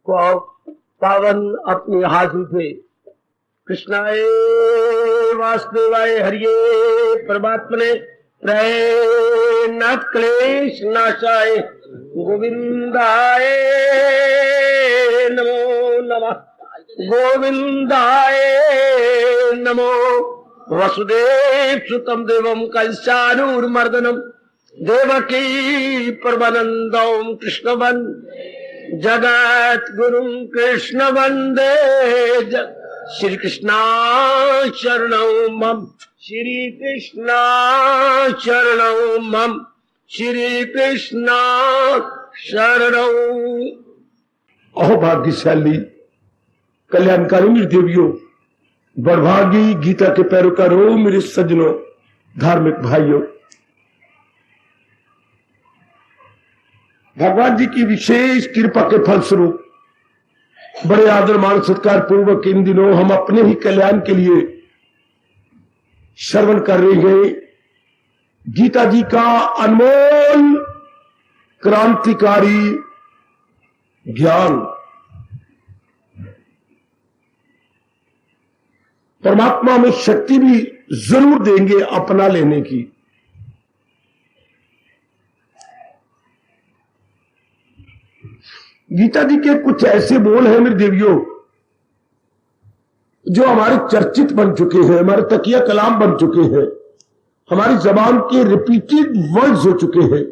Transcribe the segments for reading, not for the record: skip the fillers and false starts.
पावन अपनी हाथ उठे। कृष्णाय वासुदेवाय हरिये परमात्मने प्रणत क्लेश नाशाय गोविंदाय नमो नमः। गोविंदाय नमो। वसुदेव सुतम देवम कंसानुर्मर्दनम देवकी परमानंदम कृष्ण जगत गुरु कृष्ण वंदे श्री कृष्णा शरणौ मम। श्री कृष्णा शरणौ मम। श्री कृष्णा शरणौ। अहो भाग्यशाली कल्याणकारी मेरी देवियों, बड़भागी गीता के पैरोकारों, मेरे सज्जनों, धार्मिक भाइयों, भगवान जी की विशेष कृपा के फलस्वरूप बड़े आदर मान सत्कार पूर्वक इन दिनों हम अपने ही कल्याण के लिए श्रवण कर रहे हैं गीता जी का अनमोल क्रांतिकारी ज्ञान। परमात्मा में शक्ति भी जरूर देंगे अपना लेने की। गीता जी के कुछ ऐसे बोल हैं मेरे देवियों जो हमारे चर्चित बन चुके हैं, हमारे तकिया कलाम बन चुके हैं, हमारी जबान के रिपीटेड वर्ड्स हो चुके हैं।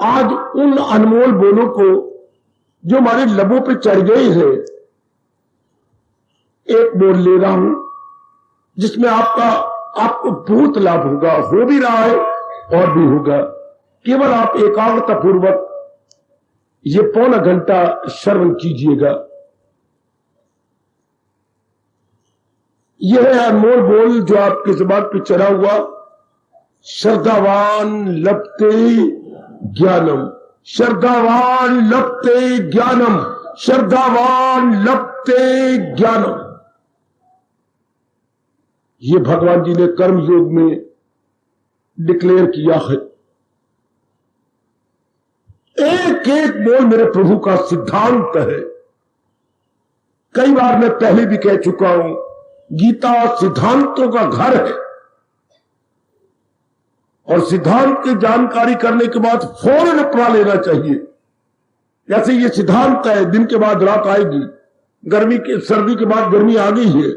आज उन अनमोल बोलों को जो हमारे लबों पे चढ़ गए हैं, एक बोल ले रहा हूं जिसमें आपको बहुत लाभ होगा, हो भी रहा है और भी होगा। केवल आप एकाग्रता पूर्वक ये पौना घंटा श्रवण कीजिएगा। यह है अनमोल बोल जो आपकी जुबान पे चढ़ा हुआ। श्रद्धावान लभते ज्ञानम, श्रद्धावान लभते ज्ञानम, श्रद्धावान लभते ज्ञानम। ये भगवान जी ने कर्म योग में डिक्लेयर किया है। एक एक बोल मेरे प्रभु का सिद्धांत है। कई बार मैं पहले भी कह चुका हूं, गीता सिद्धांतों का घर है और सिद्धांत की जानकारी करने के बाद फौरन अपना लेना चाहिए। जैसे ये सिद्धांत है, दिन के बाद रात आएगी, सर्दी के बाद गर्मी आ गई है,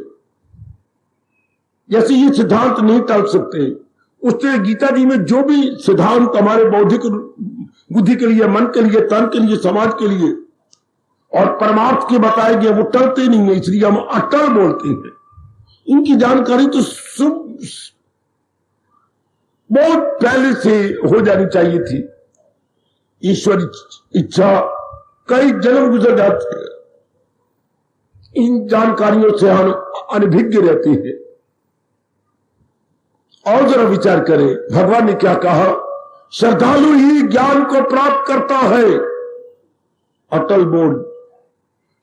जैसे ये सिद्धांत नहीं टाल सकते। उससे गीता जी में जो भी सिद्धांत हमारे बौद्धिक बुद्धि के लिए, मन के लिए, तन के लिए, समाज के लिए और परमार्थ के बताए गए वो टलते नहीं है, इसलिए हम अटल बोलते हैं। इनकी जानकारी तो बहुत पहले से हो जानी चाहिए थी। ईश्वर इच्छा कई जन्म गुजर जाते हैं, इन जानकारियों से हम अनभिज्ञ रहते हैं। और जरा विचार करें, भगवान ने क्या कहा? श्रद्धालु ही ज्ञान को प्राप्त करता है। अटल बोल,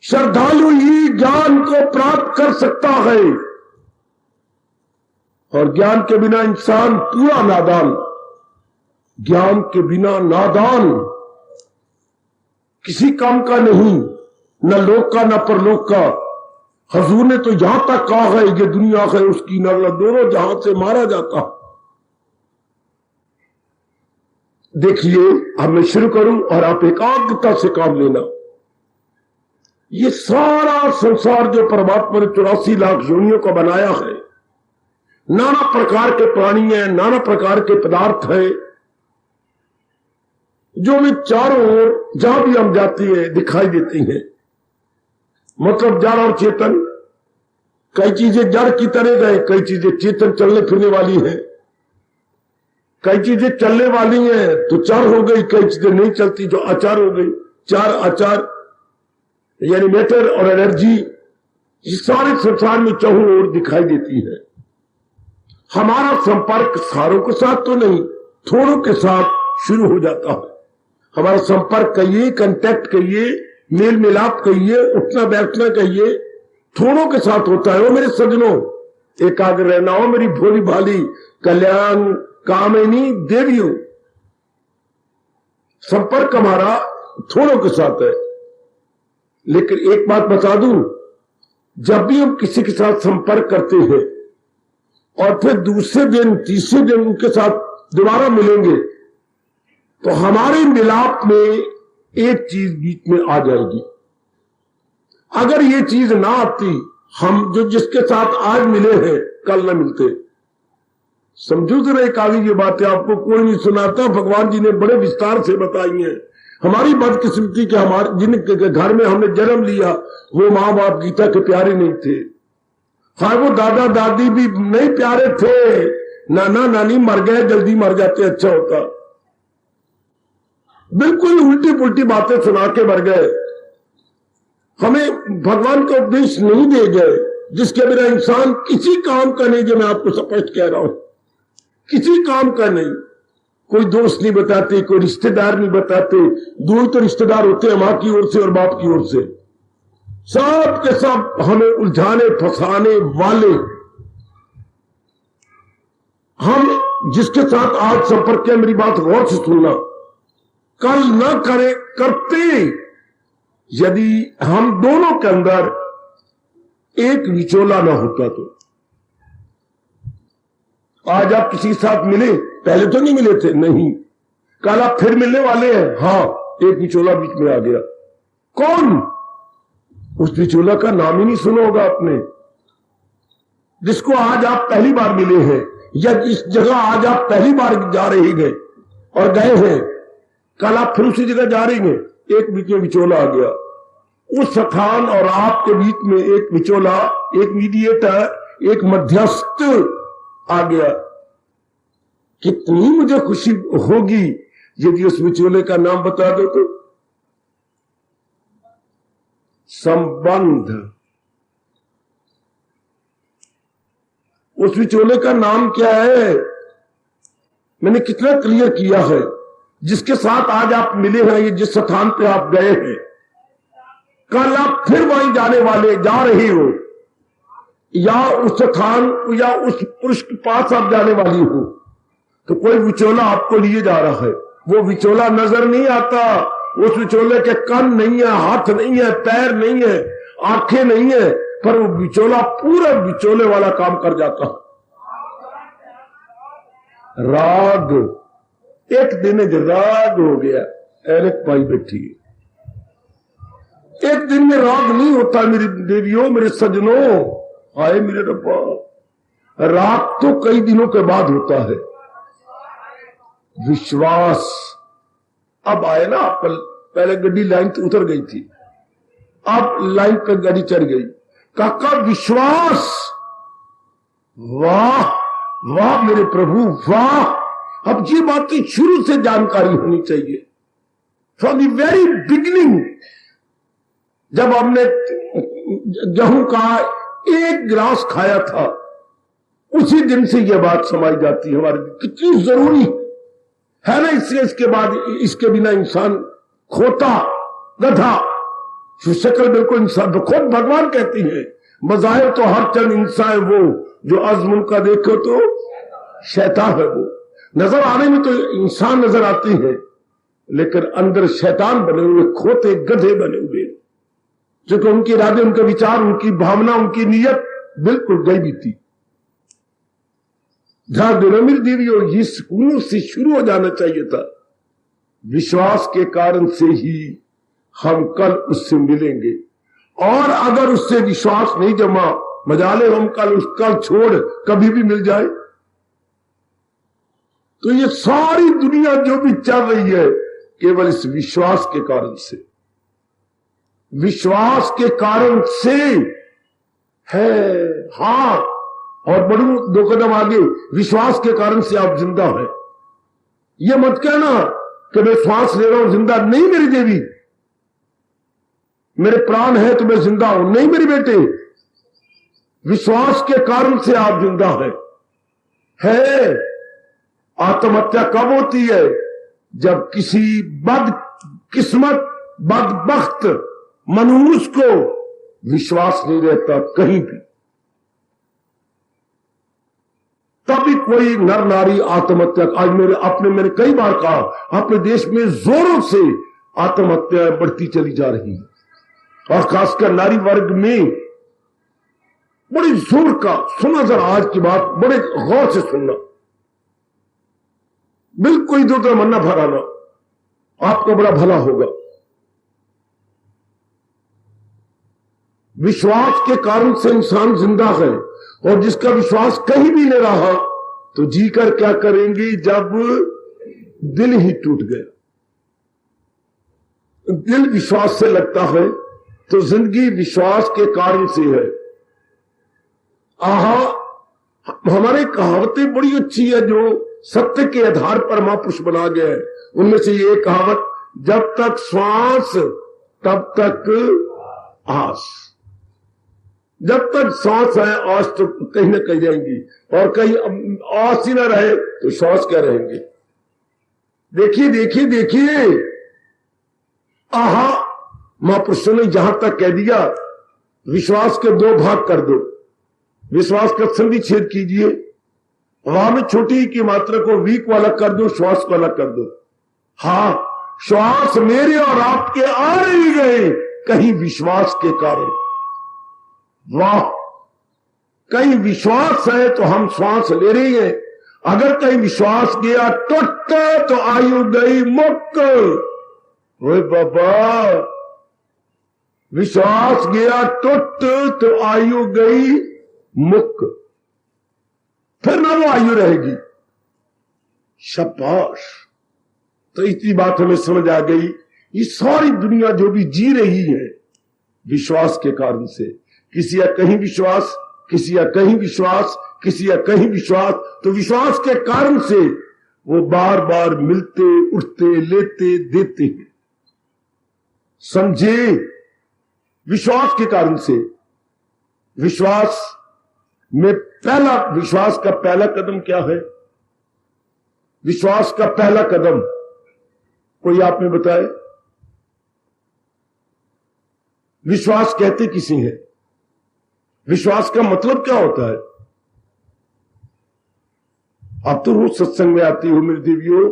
श्रद्धालु ही ज्ञान को प्राप्त कर सकता है और ज्ञान के बिना इंसान पूरा नादान। ज्ञान के बिना नादान किसी काम का नहीं, न लोक का न परलोक का। हजूर ने तो यहां तक कहा है ये दुनिया है उसकी नगला, दोनों जहां से मारा जाता। देखिए, अब मैं शुरू करूं और आप एकाग्रता से काम लेना। ये सारा संसार जो परमात्मा ने 84 लाख योनियों को बनाया है, नाना प्रकार के प्राणी हैं, नाना प्रकार के पदार्थ हैं, जो हमें चारों ओर जहां भी हम जाते हैं दिखाई देती हैं। मतलब जड़ और चेतन, कई चीजें जड़ की तरह गए, कई चीजें चेतन चलने फिरने वाली है, कई चीजें चलने वाली हैं तो चार हो गई, कई चीजें नहीं चलती जो अचार हो गई। चार आचार यानी मैटर और एनर्जी, ये सारे संसार में चहुं ओर दिखाई देती है। हमारा संपर्क सारों के साथ तो नहीं, थोड़ों के साथ शुरू हो जाता है। हमारा संपर्क कहिए, कांटेक्ट कहिए, मेल मिलाप कहिए, उठना बैठना कहिए, थोड़ों के साथ होता है। वो मेरे सज्जनों, एकाग्र रहना हो मेरी भोली भाली कल्याण कामिनी देवियों। संपर्क हमारा थोड़ों के साथ है। लेकिन एक बात बता दूं, जब भी हम किसी के साथ संपर्क करते हैं और फिर दूसरे दिन तीसरे दिन उनके साथ दोबारा मिलेंगे, तो हमारे मिलाप में एक चीज बीच में आ जाएगी। अगर ये चीज ना आती, हम जो जिसके साथ आज मिले हैं कल ना मिलते। समझो जरा एक आगे ये बातें आपको कोई नहीं सुनाता, भगवान जी ने बड़े विस्तार से बताई हैं। हमारी बदकिस्मती के हमारे जिनके घर में हमने जन्म लिया वो माँ बाप गीता के प्यारे नहीं थे। हाँ, वो दादा दादी भी नहीं प्यारे थे, नाना नानी मर गए, जल्दी मर जाते अच्छा होता। बिल्कुल उल्टी पुल्टी बातें सुना के मर गए। हमें भगवान का उपदेश नहीं दे गए, जिसके बिना इंसान किसी काम का नहीं, जो मैं आपको स्पष्ट कह रहा हूं, किसी काम का नहीं। कोई दोस्त नहीं बताते, कोई रिश्तेदार नहीं बताते। दो तो रिश्तेदार होते हैं, मां की ओर से और बाप की ओर से। सब के सब हमें उलझाने फंसाने वाले। हम जिसके साथ आज संपर्क किया, मेरी बात गौर से सुनना, कल न करे करते यदि हम दोनों के अंदर एक विचोला ना होता तो। आज आप किसी के साथ मिले, पहले तो नहीं मिले थे, नहीं, कल आप फिर मिलने वाले हैं, हाँ, एक विचोला बीच में आ गया। कौन? उस विचोला का नाम ही नहीं सुना होगा आपने, जिसको आज आप पहली बार मिले हैं, या इस जगह आज आप पहली बार जा रहे गए और गए हैं, कल आप फिर उसी जगह जा रहे हैं, एक बीच में विचोला आ गया। उस स्थान और आपके बीच में एक विचोला, एक मीडिएटर, एक मध्यस्थ आ गया। कितनी मुझे खुशी होगी यदि उस विचोले का नाम बता दो तो। संबंध। उस विचोले का नाम क्या है? मैंने कितना क्लियर किया है। जिसके साथ आज आप मिले हैं, ये जिस स्थान पे आप गए हैं, कल आप फिर वहीं जाने वाले, जा रहे हो, या उस स्थान या उस पुरुष के पास आप जाने वाली हो, तो कोई विचोला आपको लिए जा रहा है। वो विचोला नजर नहीं आता, उस विचोले के कान नहीं है, हाथ नहीं है, पैर नहीं है, आंखें नहीं है, पर वो विचोला पूरा विचोले वाला काम कर जाता है। राग, एक दिन राग हो गया। एनक भाई बैठी है, एक दिन में राग नहीं होता मेरी देवियों, मेरे सजनों, आए मेरे रब्बा। राग तो कई दिनों के बाद होता है। विश्वास अब आए ना, पहले गड्डी लाइन तो उतर गई थी, अब लाइन पर गाड़ी चढ़ गई। काका विश्वास, वाह वाह मेरे प्रभु वाह। अब ये बातें शुरू से जानकारी होनी चाहिए, फ्रॉम द वेरी बिगिनिंग। जब हमने गेहूं का एक गिलास खाया था, उसी दिन से यह बात समाई जाती है हमारे लिए, कितनी जरूरी है ना। इसलिए इसके बाद, इसके बिना इंसान खोता गधा, शक्ल बिल्कुल इंसान। तो खुद भगवान कहती है, मज़ाहिर तो हर चंद इंसान वो, जो अज़्म उनका देखो तो शैतान है। वो नजर आने में तो इंसान नजर आती है, लेकिन अंदर शैतान बने हुए, खोते गधे बने हुए, क्योंकि उनके इरादे, उनके विचार, उनकी भावना, उनकी नीयत बिल्कुल गई भी थी। ध्यान देना मेरी देवियों, ये सुकून से शुरू हो जाना चाहिए था। विश्वास के कारण से ही हम कल उससे मिलेंगे, और अगर उससे विश्वास नहीं जमा, मजाले हम कल छोड़ कभी भी मिल जाए। तो ये सारी दुनिया जो भी चल रही है, केवल इस विश्वास के कारण से, विश्वास के कारण से है। हां, और बढ़ू 2 कदम आगे, विश्वास के कारण से आप जिंदा हैं। ये मत कहना कि मैं श्वास ले रहा हूं, जिंदा नहीं मेरी देवी, मेरे प्राण है तो मैं जिंदा हूं, नहीं मेरी बेटे। विश्वास के कारण से आप जिंदा है। आत्महत्या कब होती है? जब किसी बदकिस्मत, बदबख्त मनुष्य को विश्वास नहीं रहता कहीं भी, तभी कोई नर नारी आत्महत्या। आज मैंने कई बार कहा, अपने देश में जोरों से आत्महत्याएं बढ़ती चली जा रही है और खासकर नारी वर्ग में बड़ी जोर का सुना। जरा आज की बात बड़े गौर से सुनना, बिल्कुल इधर उधर मन न भराना, आपका बड़ा भला होगा। विश्वास के कारण से इंसान जिंदा है और जिसका विश्वास कहीं भी नहीं रहा तो जीकर क्या करेंगे जब दिल ही टूट गया। दिल विश्वास से लगता है तो जिंदगी विश्वास के कारण से है। आहा, हमारे कहावतें बड़ी अच्छी है जो सत्य के आधार पर महापुरुष बना गए हैं। उनमें से ये कहावत, जब तक श्वास तब तक आस। जब तक सांस है आस तो कहीं ना कहीं जाएंगी, और कहीं आस ही ना रहे तो श्वास क्या रहेंगे। देखिए देखिए देखिए, आहा, महापुरुषों ने जहां तक कह दिया विश्वास के दो भाग कर दो। विश्वास का संधि छेद कीजिए, वहां में छोटी की मात्रा को वी को अलग कर दो, श्वास को अलग कर दो। हाँ, श्वास मेरे और आपके आ नहीं गए कहीं विश्वास के कारण। वाह, कहीं विश्वास है तो हम श्वास ले रहे हैं। अगर कहीं विश्वास गया टुट तो आयु गई मुक्क। ओए बाबा, विश्वास गया टुट तो आयु गई मुक्क, फिर ना वो आयु रहेगी। शाबाश। तो इतनी बात हमें समझ आ गई, ये सारी दुनिया जो भी जी रही है विश्वास के कारण से। किसी या कहीं विश्वास, किसी या कहीं विश्वास, किसी या कहीं विश्वास, तो विश्वास के कारण से वो बार बार मिलते, उठते, लेते, देते हैं। समझे? विश्वास के कारण से। विश्वास में पहला, विश्वास का पहला कदम क्या है? विश्वास का पहला कदम कोई आपने बताए? विश्वास कहते किसी है? विश्वास का मतलब क्या होता है? आप तो रोज सत्संग में आती हो मेरी देवियों,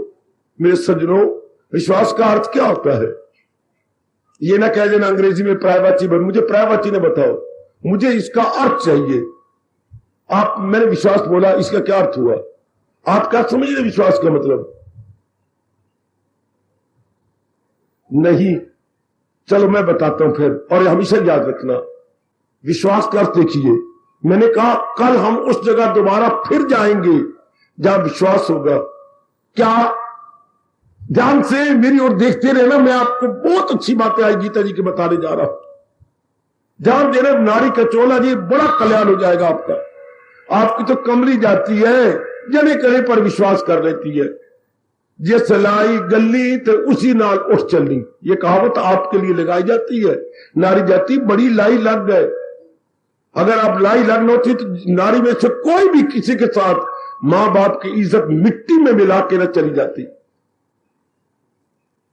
मेरे सज्जनों, विश्वास का अर्थ क्या होता है? ये ना कह देना अंग्रेजी में प्रायवाची, मुझे प्रायवाची ने बताओ, मुझे इसका अर्थ चाहिए। आप, मैंने विश्वास बोला, इसका क्या अर्थ हुआ? आप क्या समझ रहे विश्वास का मतलब? नहीं, चलो मैं बताता हूं फिर, और हमेशा याद रखना। विश्वास का अर्थ देखिए, मैंने कहा कल हम उस जगह दोबारा फिर जाएंगे जहां विश्वास होगा। क्या? ध्यान से मेरी ओर देखते रहना, मैं आपको बहुत अच्छी बातें आज गीता जी के बताने जा रहा हूं। ध्यान देना, नारी का चोला जी, बड़ा कल्याण हो जाएगा आपका। आपकी तो कमरी जाती है, जने करे पर विश्वास कर लेती है। जे सलाई गली तो उसी नाल उठ चलनी, ये कहावत आपके लिए लगाई जाती है। नारी जाती बड़ी लाई लग गए, अगर आप लाई लग न होती तो नारी में से कोई भी किसी के साथ मां बाप की इज्जत मिट्टी में मिला के न चली जाती।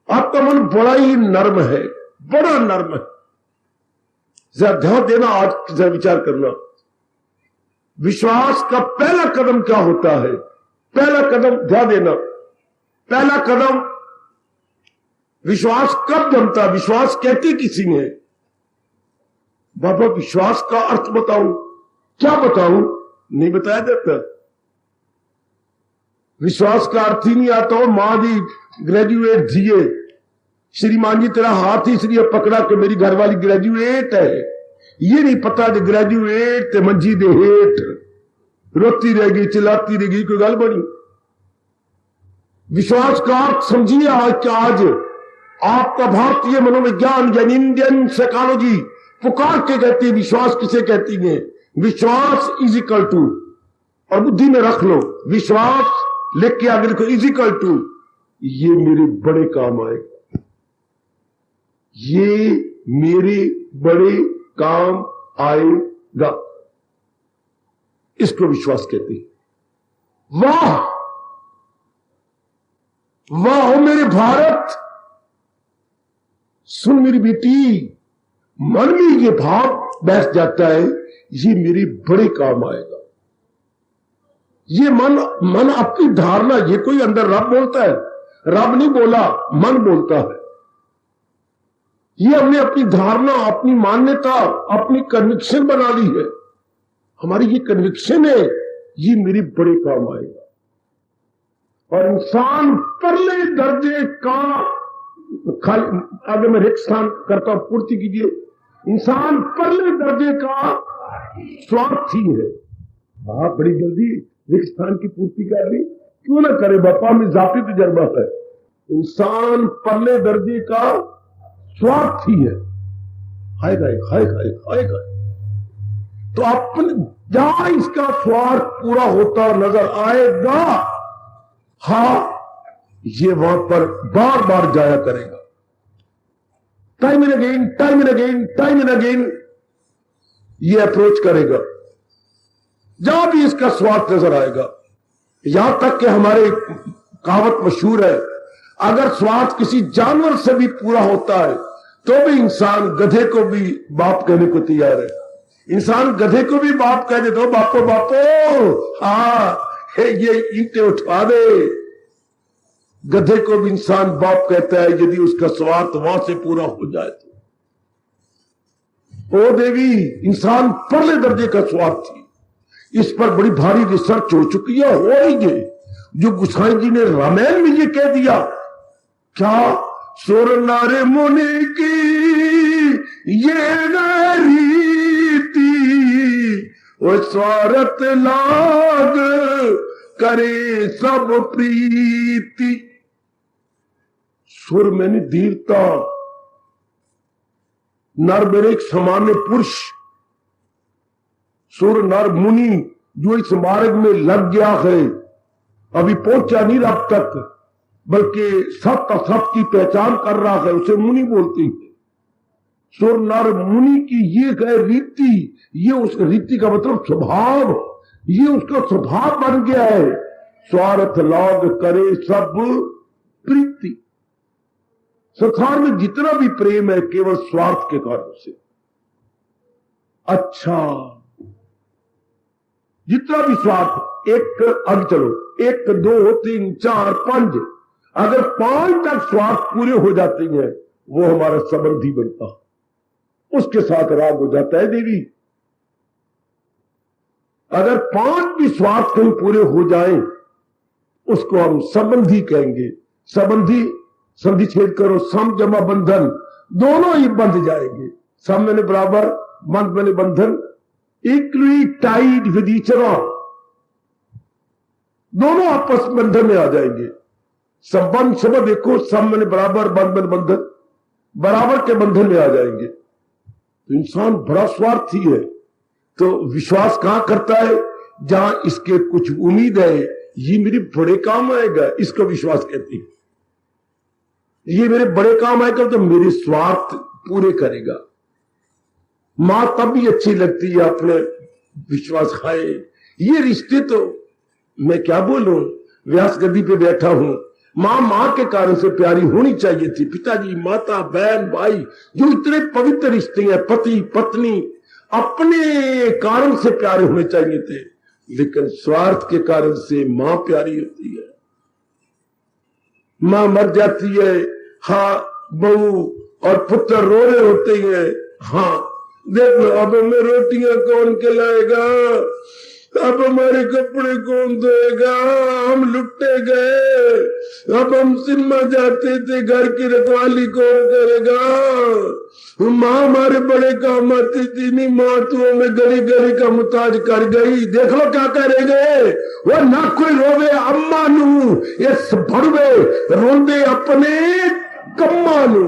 आपका मन बड़ा ही नर्म है, बड़ा नर्म है। जरा ध्यान देना, आज जरा विचार करना। विश्वास का पहला कदम क्या होता है? पहला कदम, ध्यान देना, पहला कदम विश्वास कब जमता? विश्वास कहते किसी ने? बाबा विश्वास का अर्थ बताऊं? क्या बताऊं? नहीं बताया जाता। विश्वास का अर्थ ही नहीं आता हो। मां जी ग्रेजुएट थिए, श्रीमान जी तेरा हाथ ही इसलिए पकड़ा कि मेरी घरवाली ग्रेजुएट है। ये नहीं पता कि ग्रेजुएट ते मंजी दे हेठ रोती रहेगी, चिल्लाती रहेगी, कोई गल बनी। विश्वास का अर्थ समझिए। आज आपका भारतीय मनोविज्ञान यानी इंडियन साइकोलॉजी पुकार के कहती है विश्वास किसे कहती है? विश्वास इज इक्वल टू, और बुद्धि में रख लो, विश्वास लिख के आगे लिखो, इज इक्वल टू, ये मेरे बड़े काम आएगा, ये मेरे बड़े काम आएगा। इसको विश्वास कहते हैं। वाह वाह हो मेरे भारत, सुन मेरी बेटी, मन में ये भाव बैठ जाता है, ये मेरे बड़े काम आएगा। ये मन अपनी धारणा, ये कोई अंदर रब बोलता है? रब नहीं बोला, मन बोलता है। ये हमने अपनी धारणा, अपनी मान्यता, अपनी कन्विक्शन बना ली है। हमारी ये कन्विक्शन है, ये मेरे बड़े काम आएगा। और इंसान परले दर्जे का, खाली आगे मैं रिक्त स्थान करता हूं, पूर्ति कीजिए। इंसान परले दर्जे का स्वार्थी है। हाँ, बड़ी जल्दी रिक्त स्थान की पूर्ति कर ली, क्यों ना करे बापा, में जाती तजर्बा है। इंसान परले दर्जे का स्वार्थी है। हाय तो अपने जहां इसका स्वार्थ पूरा होता नजर आएगा, हाँ, ये वहां पर बार बार जाया करेगा। टाइम एंड अगेन ये अप्रोच करेगा जहां भी इसका स्वार्थ नजर आएगा। यहां तक कि हमारे कहावत मशहूर है, अगर स्वार्थ किसी जानवर से भी पूरा होता है तो भी इंसान गधे को भी बाप कहने को तैयार है। इंसान गधे को भी बाप कह दे, दो बापो बापो, हाँ ये ईंटें उठवा दे। गधे को भी इंसान बाप कहता है यदि उसका स्वार्थ वहां से पूरा हो जाए तो। ओ देवी, इंसान परले दर्जे का स्वार्थी, इस पर बड़ी भारी रिसर्च हो चुकी है, हो रही है। जो गोसाई जी ने रामायण में ये कह दिया, क्या सुर नर मुनि की ये रीति, वो स्वार्थ लाग करे सब प्रीति। सुर मैंने धीरता, नर मेरे एक सामान्य पुरुष, सुर नर मुनि जो इस मार्ग में लग गया है, अभी पहुंचा नहीं रब तक, बल्कि सत्य असत की पहचान कर रहा है, उसे मुनि बोलते हैं। सुर नर मुनि की ये है रीति, ये उस रीति का मतलब स्वभाव, ये उसका स्वभाव बन गया है। स्वार्थ लाग करे सब प्रीति। संसार में जितना भी प्रेम है केवल स्वार्थ के कारण से। अच्छा, जितना भी स्वार्थ, एक अब चलो 1 2 3 4 5, अगर 5 तक स्वार्थ पूरे हो जाते हैं वो हमारा संबंधी बनता, उसके साथ राग हो जाता है देवी। अगर 5 भी स्वार्थ कहीं पूरे हो जाएं उसको हम संबंधी कहेंगे। संबंधी, संधि छेद करो, सम जमा बंधन, दोनों ही बंध जाएंगे। सम मैंने बराबर, बंध मैंने बंधन, equally tied with each other, दोनों आपस बंधन में आ जाएंगे। संबंध शब्द देखो, सम मैंने बराबर, बंध मैंने बंधन, बराबर के बंधन में आ जाएंगे। तो इंसान बड़ा स्वार्थी है। तो विश्वास कहां करता है? जहां इसके कुछ उम्मीद है ये मेरे बड़े काम आएगा, इसको विश्वास कहते हैं। ये मेरे बड़े काम आएगा तो मेरे स्वार्थ पूरे करेगा। मां तब भी अच्छी लगती है अपने विश्वास खाए। ये रिश्ते तो मैं क्या बोलूं, व्यास गद्दी पे बैठा हूं, मां के कारण से प्यारी होनी चाहिए थी। पिताजी, माता, बहन, भाई, जो इतने पवित्र रिश्ते हैं, पति पत्नी, अपने कारण से प्यारे होने चाहिए थे, लेकिन स्वार्थ के कारण से मां प्यारी होती है। मां मर जाती है, हाँ, बहू और पुत्र रो रहे होते हैं, हाँ देख लो अब हमें रोटियां कौन खिलाएगा, अब हमारे कपड़े कौन धोएगा, हम लुटे गए, अब हम सिनेमा जाते थे, घर की रखवाली कौन करेगा। माँ हमारे बड़े काम आती थी, नहीं माँ तू हमें गली गली का मुताज कर गई, देख लो क्या करेंगे। वो ना कोई रोवे अम्मा नू, इस भड़वे रोंदे अपने कम्मा नू।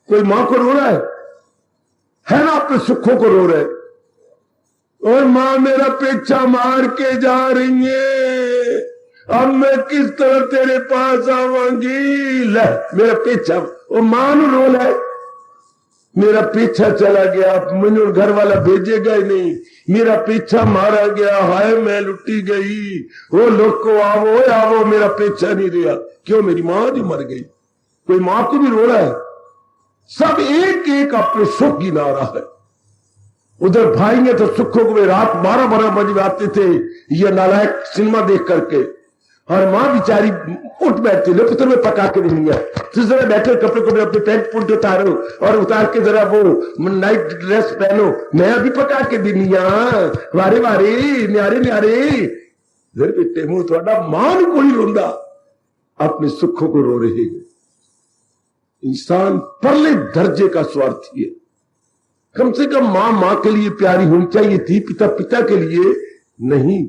कोई माँ को रो रहा है ना, अपने सुखों को रो रहे, और मां मेरा पीछा मार के जा रही है, अब मैं किस तरह तेरे पास आवांगी। ले मेरा पीछा, वो मां नु रोल है, मेरा पीछा चला गया, मुझे घर वाला भेजेगा ही नहीं, मेरा पीछा मारा गया, हाय मैं लुटी गई, वो लोग को आवो आवो, मेरा पीछा नहीं रहा। क्यों? मेरी मां जी मर गई। कोई मां को भी रो रहा है। सब एक एक अपने सुख गिना रहा है। उधर भाई ने तो सुखों को रात 12-12 बजे आते थे ये नालायक सिनेमा देख करके, और माँ बेचारी उठ बैठती, लो पुत्र में पका के दिया, तुम जरा बैठो, कपड़े कपड़े अपने पैंट पुंट उतारो और उतार के जरा वो नाइट ड्रेस पहनो, मैं अभी पका के दिनिया, वारे वारे न्यारे न्यारे बेटे मुंह थोड़ा मां भी कोई रोंदा, अपने सुखों को रो रहे हैं। इंसान परले दर्जे का स्वार्थी है। कम से कम मां मां के लिए प्यारी होनी चाहिए थी, पिता पिता के लिए नहीं।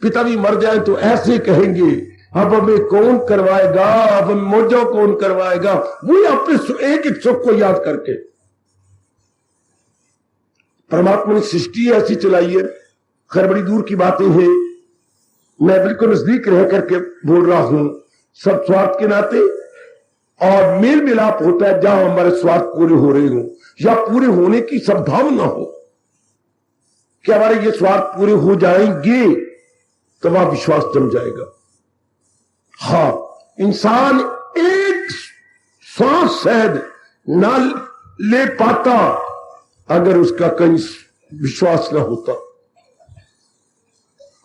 पिता भी मर जाए तो ऐसे कहेंगे, अब हमें कौन करवाएगा, अब हमें मौजा कौन करवाएगा, वो अपने एक एक सुख को याद करके। परमात्मा ने सृष्टि ऐसी चलाई है, खैर बड़ी दूर की बातें हैं, मैं बिल्कुल नजदीक रह करके बोल रहा हूं। सब स्वार्थ के नाते और मेल मिलाप होता है जहां हमारे स्वार्थ पूरे हो रहे हो या पूरे होने की संभावना हो कि हमारे ये स्वार्थ पूरे हो जाएंगे, तो वहां विश्वास जम जाएगा। हाँ, इंसान एक सांस शायद ना ले पाता अगर उसका कहीं विश्वास ना होता।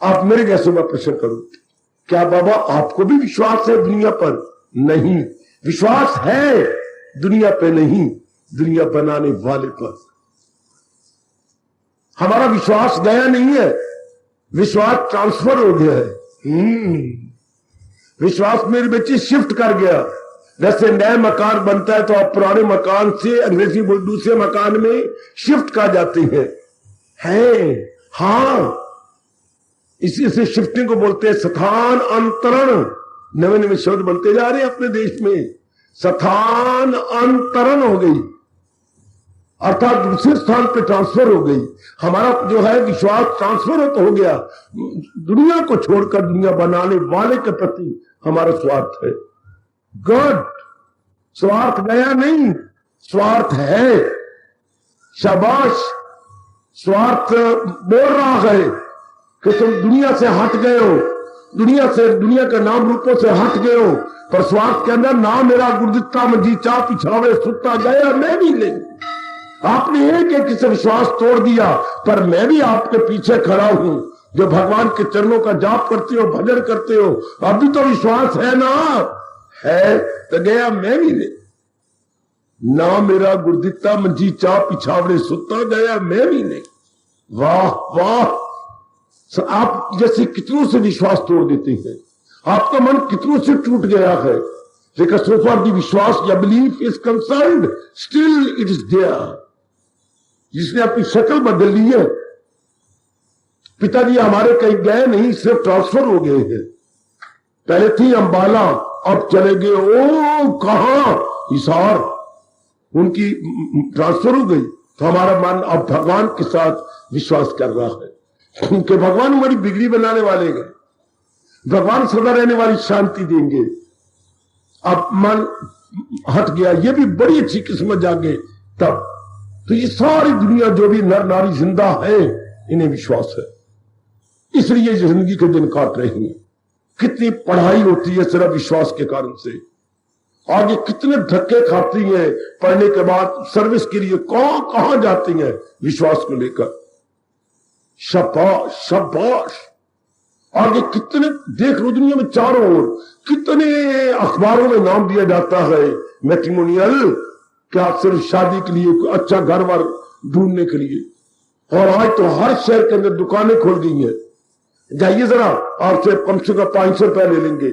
आप मेरे जैसे मैं प्रश्न करूं, क्या बाबा आपको भी विश्वास है दुनिया पर? नहीं, विश्वास है दुनिया पे नहीं, दुनिया बनाने वाले पर। हमारा विश्वास गया नहीं है, विश्वास ट्रांसफर हो गया है। विश्वास मेरे बच्चे शिफ्ट कर गया। जैसे नया मकान बनता है तो आप पुराने मकान से अंग्रेजी बोल दूसरे मकान में शिफ्ट कर जाते हैं। हाँ, इसी से शिफ्टिंग को बोलते हैं स्थान अंतरण। नवे नवे शब्द बनते जा रहे हैं अपने देश में। स्थान अंतरण हो गई, अर्थात दूसरे स्थान पे ट्रांसफर हो गई। हमारा जो है विश्वास ट्रांसफर हो गया, दुनिया को छोड़कर दुनिया बनाने वाले के प्रति हमारा स्वार्थ है। गुड, स्वार्थ गया नहीं, स्वार्थ है। शाबाश, स्वार्थ बोल रहा है कि तुम दुनिया से हट गए हो, दुनिया के नाम रूपों से हट गए हो, पर स्वार्थ के अंदर ना मेरा गुरदित्ता मंजी चा पिछावे सुता गया मैं भी नहीं। आपने एक एक से विश्वास तोड़ दिया, पर मैं भी आपके पीछे खड़ा हूं। जो भगवान के चरणों का जाप करते हो, भजन करते हो, अभी तो विश्वास है ना? है तो गया मैं भी नहीं। ना मेरा गुरदित्ता मंजी चा पिछावड़े सुता गया मैं भी नहीं। वाह वाह, आप जैसे कितनों से विश्वास तोड़ देते हैं, आपका मन कितनों से टूट गया है। लेकिन so far the विश्वास या belief is concerned, still it is there. जिसने अपनी शक्ल बदल ली है, पिताजी हमारे कहीं गए नहीं, सिर्फ ट्रांसफर हो गए हैं। पहले थी अंबाला, अब चले गए ओ कहां, हिसार, उनकी ट्रांसफर हो गई। तो हमारा मन अब भगवान के साथ विश्वास कर रहा है क्योंकि भगवान हमारी बिगड़ी बनाने वाले हैं, भगवान सदा रहने वाली शांति देंगे। अब मन हट गया, ये भी बड़ी अच्छी किस्मत जागे तब। तो ये सारी दुनिया जो भी नर नारी जिंदा है, इन्हें विश्वास है, इसलिए जिंदगी के दिन काट रहे हैं। कितनी पढ़ाई होती है सिर्फ विश्वास के कारण से, आगे कितने धक्के खाती हैं पढ़ने के बाद, सर्विस के लिए कहां जाती हैं विश्वास को लेकर। शाबाश शाबाश, आगे कितने देख लो दुनिया में चारों ओर कितने अखबारों में नाम दिया जाता है मैट्रिमोनियल, क्या सिर्फ शादी के लिए, अच्छा घर बार ढूंढने के लिए। और आज तो हर शहर के अंदर दुकानें खुल गई हैं। जाइए जरा, आपसे कम से कम 500 रुपया ले लेंगे,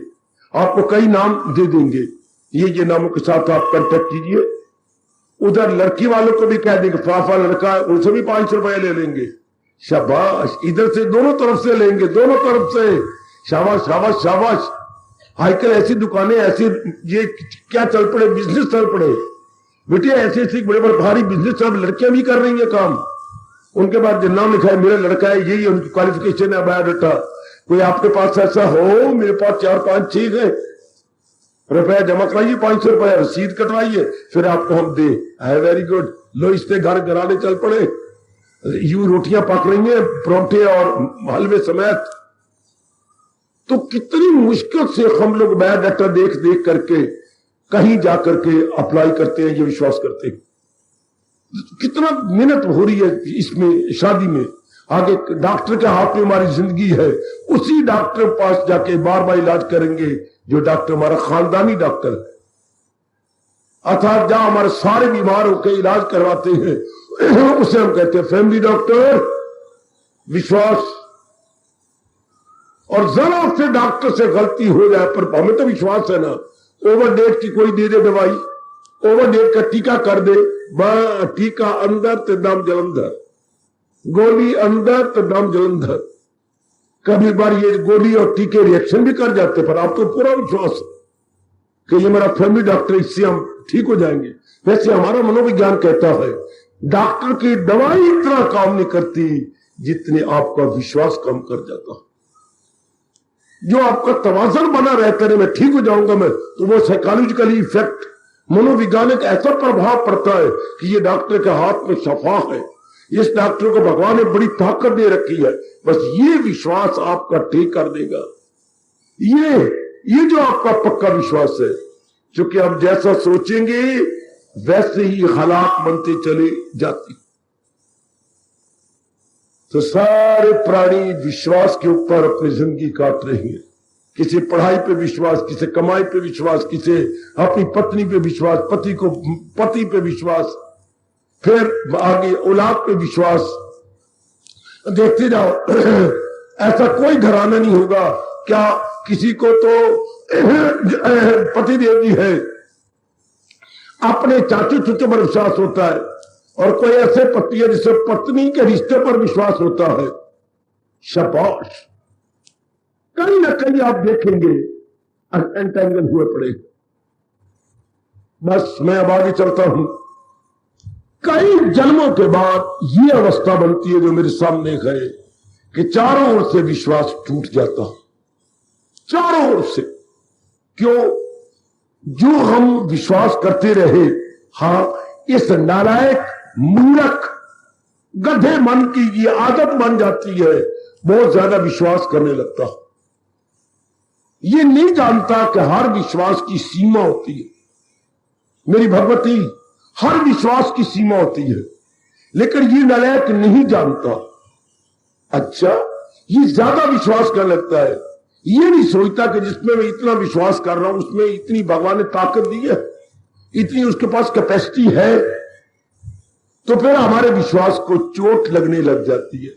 आपको कई नाम दे देंगे, ये नामों के साथ आप कांटेक्ट कीजिए। उधर लड़की वालों को भी कह देंगे, फाफा लड़का, उनसे भी 500 रुपया ले लेंगे। शाबाश, इधर से दोनों तरफ से लेंगे, दोनों तरफ से। शाबाश शाबाश शाबाश। आजकल ऐसी दुकानें, ऐसी ये क्या चल पड़े, बिजनेस चल पड़े बेटे, ऐसे ऐसे बड़े बड़े भारी बिजनेस सब लड़कियां भी कर रही है काम। उनके बाद जो नाम लिखा है मेरा लड़का है, यही उनकी क्वालिफिकेशन है, बायोडाटा। कोई आपके पास ऐसा हो, मेरे पास 4-5 चीज है, रुपया जमा कराइए, 500 रुपया रसीद कटवाइए, फिर आपको हम दे। है वेरी गुड, लो इस पे घर घराने चल पड़े। यूं रोटियां पक रही हैं परोंठे और हलवे समेत। तो कितनी मुश्किल से हम लोग बायोडाटा देख देख करके कहीं जाकर के अप्लाई करते हैं, ये विश्वास करते हैं। कितना मेहनत हो रही है इसमें, शादी में, आगे डॉक्टर के हाथ में हमारी जिंदगी है, उसी डॉक्टर के पास जाके बार बार इलाज करेंगे जो डॉक्टर हमारा खानदानी डॉक्टर है। अर्थात जहां हमारे सारे बीमार होकर इलाज करवाते हैं उसे हम कहते हैं फैमिली डॉक्टर। विश्वास। और जरा से डॉक्टर से गलती हो जाए, पर हमें तो विश्वास है ना, ओवर डेट की कोई दे दे दवाई, ओवर डेट का टीका कर दे, टीका अंदर तो दम जलंधर, गोली अंदर तो दम जलंधर। कभी बार ये गोली और टीके रिएक्शन भी कर जाते, पर आपको पूरा विश्वास है कि ये मेरा फैमिली डॉक्टर, इससे हम ठीक हो जाएंगे। वैसे हमारा मनोविज्ञान कहता है डॉक्टर की दवाई इतना काम नहीं करती जितने आपका विश्वास कम कर जाता। जो आपका तवाज़ुन बना रहता है, मैं ठीक हो जाऊंगा मैं, तो वो साइकोलॉजिकली इफेक्ट, मनोवैज्ञानिक ऐसा प्रभाव पड़ता है कि ये डॉक्टर के हाथ में शफा है, इस डॉक्टर को भगवान ने बड़ी ताकत दे रखी है, बस ये विश्वास आपका ठीक कर देगा। ये जो आपका पक्का विश्वास है, क्योंकि आप जैसा सोचेंगे वैसे ही हालात बनते चले जाते। तो सारे प्राणी विश्वास के ऊपर अपनी जिंदगी काट रहे हैं। किसी पढ़ाई पे विश्वास, किसी कमाई पे विश्वास, किसी अपनी पत्नी पे विश्वास, पति पे विश्वास, फिर आगे औलाद पे विश्वास। देखते जाओ ऐसा कोई घराना नहीं होगा, क्या किसी को तो पति देव जी है, अपने चाचू चुचे पर विश्वास होता है, और कोई ऐसे पति है जिसे पत्नी के रिश्ते पर विश्वास होता है। शाबाश। कहीं ना कहीं आप देखेंगे एंटेंगल हुए पड़े। बस मैं अब आगे चलता हूं। कई जन्मों के बाद ये अवस्था बनती है जो मेरे सामने है कि चारों ओर से विश्वास टूट जाता, चारों ओर से। क्यों? जो हम विश्वास करते रहे, हाँ, इस नालायक मूर्ख गधे मन की ये आदत बन जाती है, बहुत ज्यादा विश्वास करने लगता। ये नहीं जानता कि हर विश्वास की सीमा होती है। मेरी भगवती, हर विश्वास की सीमा होती है, लेकिन ये नालायक नहीं जानता। अच्छा, ये ज्यादा विश्वास करने लगता है, ये नहीं सोचता कि जिसमें मैं इतना विश्वास कर रहा हूं उसमें इतनी भगवान ने ताकत दी है, इतनी उसके पास कैपेसिटी है। तो फिर हमारे विश्वास को चोट लगने लग जाती है।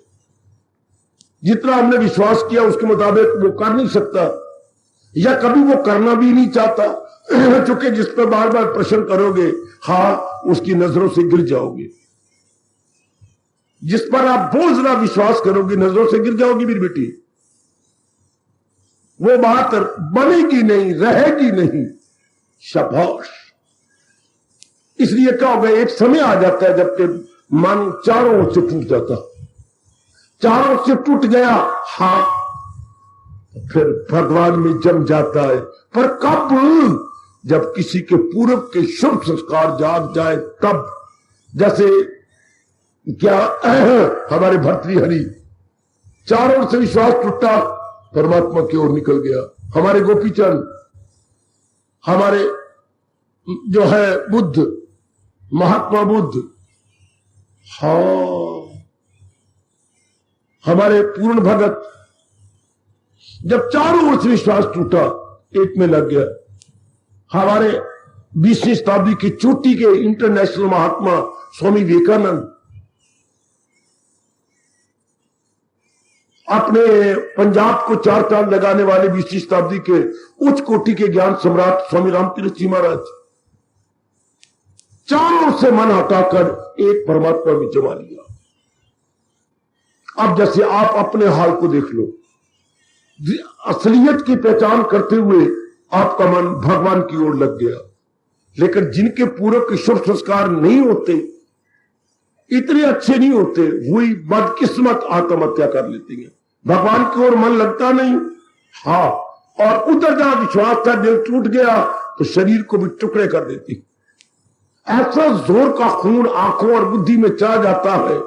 जितना हमने विश्वास किया उसके मुताबिक वो कर नहीं सकता, या कभी वो करना भी नहीं चाहता, क्योंकि जिस पर बार बार प्रश्न करोगे, हाँ, उसकी नजरों से गिर जाओगे। जिस पर आप बहुत ज्यादा विश्वास करोगे, नजरों से गिर जाओगी मेरी बेटी। वो बात बनेगी नहीं, रहेगी नहीं। शाबाश। इसलिए क्या होगा, एक समय आ जाता है जबकि मन चारों ओर से टूट जाता, चारों ओर से टूट गया, हाँ, फिर भगवान में जम जाता है। पर कब? जब किसी के पूर्व के शुभ संस्कार जाग जाए तब। जैसे क्या हमारे भर्तृहरि, चारों ओर से विश्वास टूटा, परमात्मा की ओर निकल गया। हमारे गोपीचंद, हमारे जो है बुद्ध, महात्मा बुद्ध, हाँ, हमारे पूर्ण भगत, जब चारों ओर से विश्वास टूटा, एक में लग गया। हमारे 20वीं शताब्दी की चोटी के इंटरनेशनल महात्मा स्वामी विवेकानंद, अपने पंजाब को चार चांद लगाने वाले 20वीं शताब्दी के उच्च कोटि के ज्ञान सम्राट स्वामी रामतीर्थ जी महाराज, चारों से मन हटाकर एक परमात्मा में जमा लिया। अब जैसे आप अपने हाल को देख लो, असलियत की पहचान करते हुए आपका मन भगवान की ओर लग गया, लेकिन जिनके पूर्व के शुभ संस्कार नहीं होते, इतने अच्छे नहीं होते, वही बदकिस्मत आत्महत्या कर लेती है। भगवान की ओर मन लगता नहीं, हाँ, और उधर जहां विश्वास था, दिल टूट गया तो शरीर को भी टुकड़े कर देती। ऐसा जोर का खून आंखों और बुद्धि में चला जाता है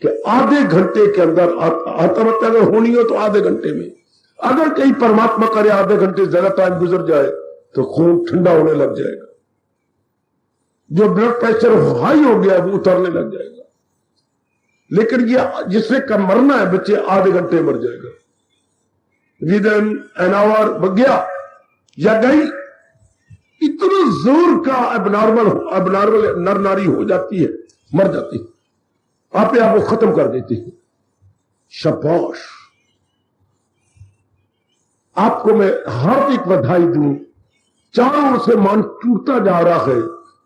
कि आधे घंटे के अंदर आत्महत्या अगर होनी हो तो आधे घंटे में, अगर कहीं परमात्मा करे आधे घंटे ज्यादा टाइम गुजर जाए तो खून ठंडा होने लग जाएगा, जो ब्लड प्रेशर हाई हो गया वो उतरने लग जाएगा। लेकिन ये जिससे कम मरना है बच्चे आधे घंटे मर जाएगा, विद एन आवर गया या गई। इतने जोर का अबनॉर्मल नर नारी हो जाती है, मर जाती है, आप को खत्म कर देती है। शाबाश, आपको मैं हार्दिक बधाई दूं। चारों ओर से मान टूटता जा रहा है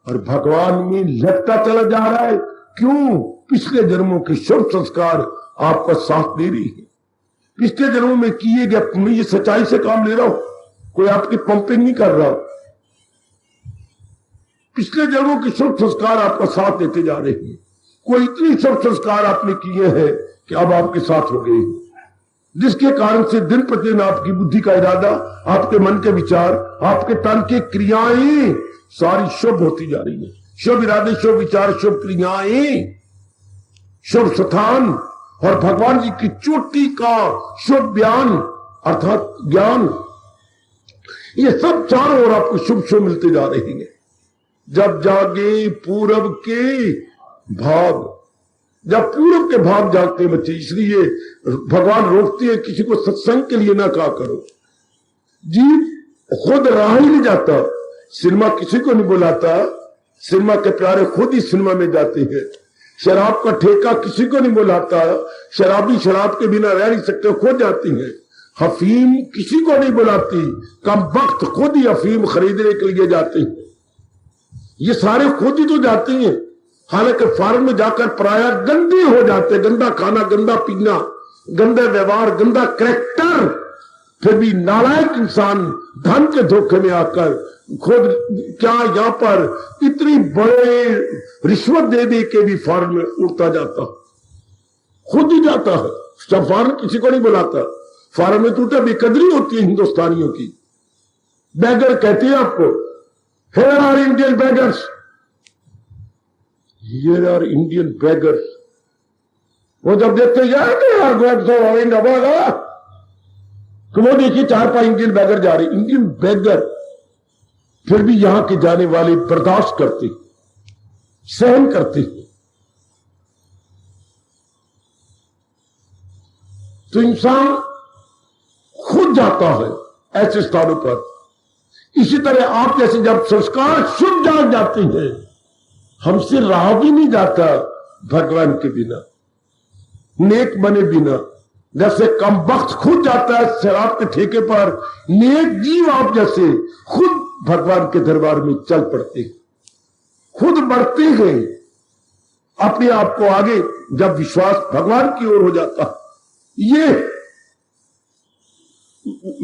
और भगवान में लगता चला जा रहा है। क्यों? पिछले जन्मों के शुभ संस्कार आपका साथ दे रही है। पिछले जन्मों में किए गए पुण्य, ये सच्चाई से काम ले रहा हो, कोई आपकी पंपिंग नहीं कर रहा। पिछले जन्मों के शुभ संस्कार आपका साथ देते जा रहे हैं। कोई इतनी शुभ संस्कार आपने किए हैं कि अब आपके साथ हो गए, जिसके कारण से दिन प्रतिदिन आपकी बुद्धि का इरादा, आपके मन के विचार, आपके तन की क्रियाएं सारी शुभ होती जा रही है। शुभ इरादे, शुभ विचार, शुभ क्रियाएं, शुभ स्थान और भगवान जी की चोटी का शुभ बयान अर्थात ज्ञान, ये सब चारों ओर आपको शुभ शुभ मिलते जा रहे हैं। जब जागे पूरब के भाग, जब पूरब के भाग जागते हैं बच्चे, इसलिए भगवान रोकते हैं किसी को सत्संग के लिए ना कहा करो। जीव खुद राह ही नहीं जाता, सिनेमा किसी को नहीं बुलाता, सिनेमा के प्यारे खुद ही सिनेमा में जाते हैं। शराब का ठेका किसी को नहीं बुलाता, शराबी शराब के बिना रह नहीं सकते, खुद जाती है। अफीम किसी को नहीं बुलाती, कम वक्त खुद ही अफीम खरीदने के लिए जाते हैं। ये सारे खुद ही तो जाते हैं, हालांकि फॉरेन में जाकर प्राय गंदे हो जाते, गंदा खाना, गंदा पीना, गंदा व्यवहार, गंदा कैरेक्टर, फिर भी नालायक इंसान धन के धोखे में आकर खुद क्या यहां पर इतनी बड़े रिश्वत दे दे के भी फॉरेन में उड़ता जाता, खुद ही जाता है। जब फॉरेन किसी को नहीं बुलाता, फॉरेन में टूटा बेकदरी होती है हिंदुस्तानियों की। बैगर कहते हैं आपको, here are Indian beggars, here are Indian beggars. वो जब देखते जाते तो वो देखिए 4-5 इंडियन बैगर जा रहे, इंडियन बैगर, फिर भी यहां के जाने वाले बर्दाश्त करते, सहन करते। तो इंसान खुद जाता है ऐसे स्थानों पर। इसी तरह आप जैसे जब संस्कार शुद्ध जाग जाते हैं, हमसे रहा भी नहीं जाता भगवान के बिना, नेक बने बिना। जैसे कम वक्त खुद जाता है शराब के ठेके पर, नेक जीव आप जैसे खुद भगवान के दरबार में चल पड़ते, खुद बढ़ते हैं अपने आप को आगे। जब विश्वास भगवान की ओर हो जाता, ये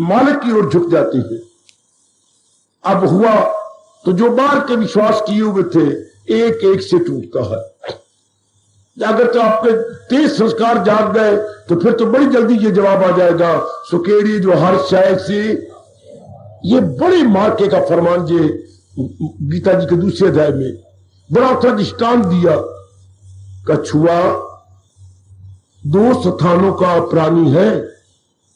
मालिक की ओर झुक जाती है। अब हुआ तो जो बाहर के विश्वास किए हुए थे एक एक से टूटता है। अगर तो आपके तेज संस्कार जाग गए तो फिर तो बड़ी जल्दी ये जवाब आ जाएगा, सुकेड़ी जो हर शायद से, ये बड़े मार्के का फरमान जे गीता जी के दूसरे अध्याय में बड़ा अच्छा दृष्टांत दिया। कछुआ 2 स्थानों का प्राणी है,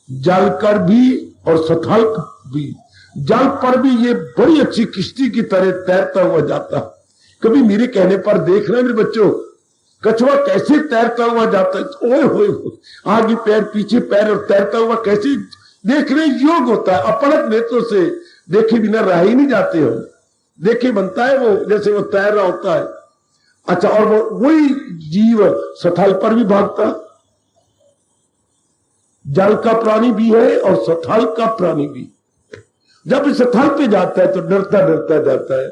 जल कर भी और स्थल भी। जल पर भी ये बड़ी अच्छी किश्ती की तरह तैरता हुआ जाता। कभी मेरे कहने पर देखना मेरे बच्चों, कछुआ कैसे तैरता हुआ जाता है, ओए होए, आगे पैर पीछे पैर और तैरता हुआ कैसे देखने योग्य होता है। अपलक नेत्रों से देखे बिना रह ही नहीं जाते हो, देखे बनता है वो जैसे वो तैर रहा होता है। अच्छा, और वही जीव स्थल पर भी भागता, जल का प्राणी भी है और स्थल का प्राणी भी। जब इस स्थल पे जाता है तो डरता डरता जाता है,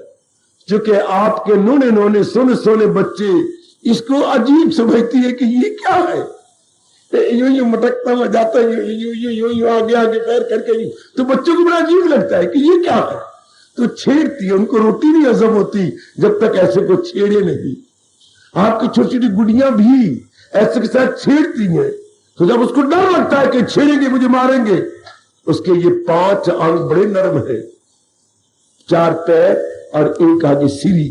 क्योंकि आपके नूने नूने सोने सोने बच्चे इसको अजीब समझती है कि ये क्या है, यूं यूं मटकता हुआ जाता है, यूं आगे आगे पैर करके यूं, तो बच्चों को बड़ा अजीब लगता है कि ये क्या है। तो छेड़ती है, उनको रोटी नहीं हजम होती जब तक ऐसे को छेड़े नहीं। आपकी छोटी छोटी गुड़ियां भी ऐसे के साथ छेड़ती हैं, तो जब उसको डर लगता है कि छेड़ेंगे मुझे मारेंगे, उसके ये 5 अंग बड़े नरम है, 4 पैर और 1 आगे सीरी।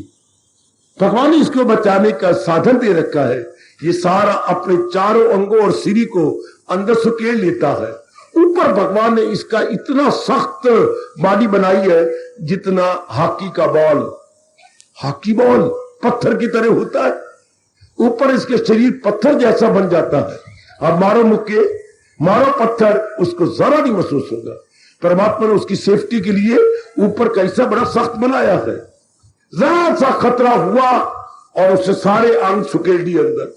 भगवान ने इसको बचाने का साधन दे रखा है। ये सारा अपने चारों अंगों और सिरी को अंदर सुकेल लेता है। ऊपर भगवान ने इसका इतना सख्त बॉडी बनाई है जितना हॉकी का बॉल, हॉकी बॉल पत्थर की तरह होता है, ऊपर इसके शरीर पत्थर जैसा बन जाता है। अब मारो मुक्के, मारो पत्थर, उसको जरा नहीं महसूस होगा। परमात्मा ने उसकी सेफ्टी के लिए ऊपर कैसा बड़ा सख्त बनाया है, जरा सा खतरा हुआ और उससे सारे अंग सुकेल दिए अंदर।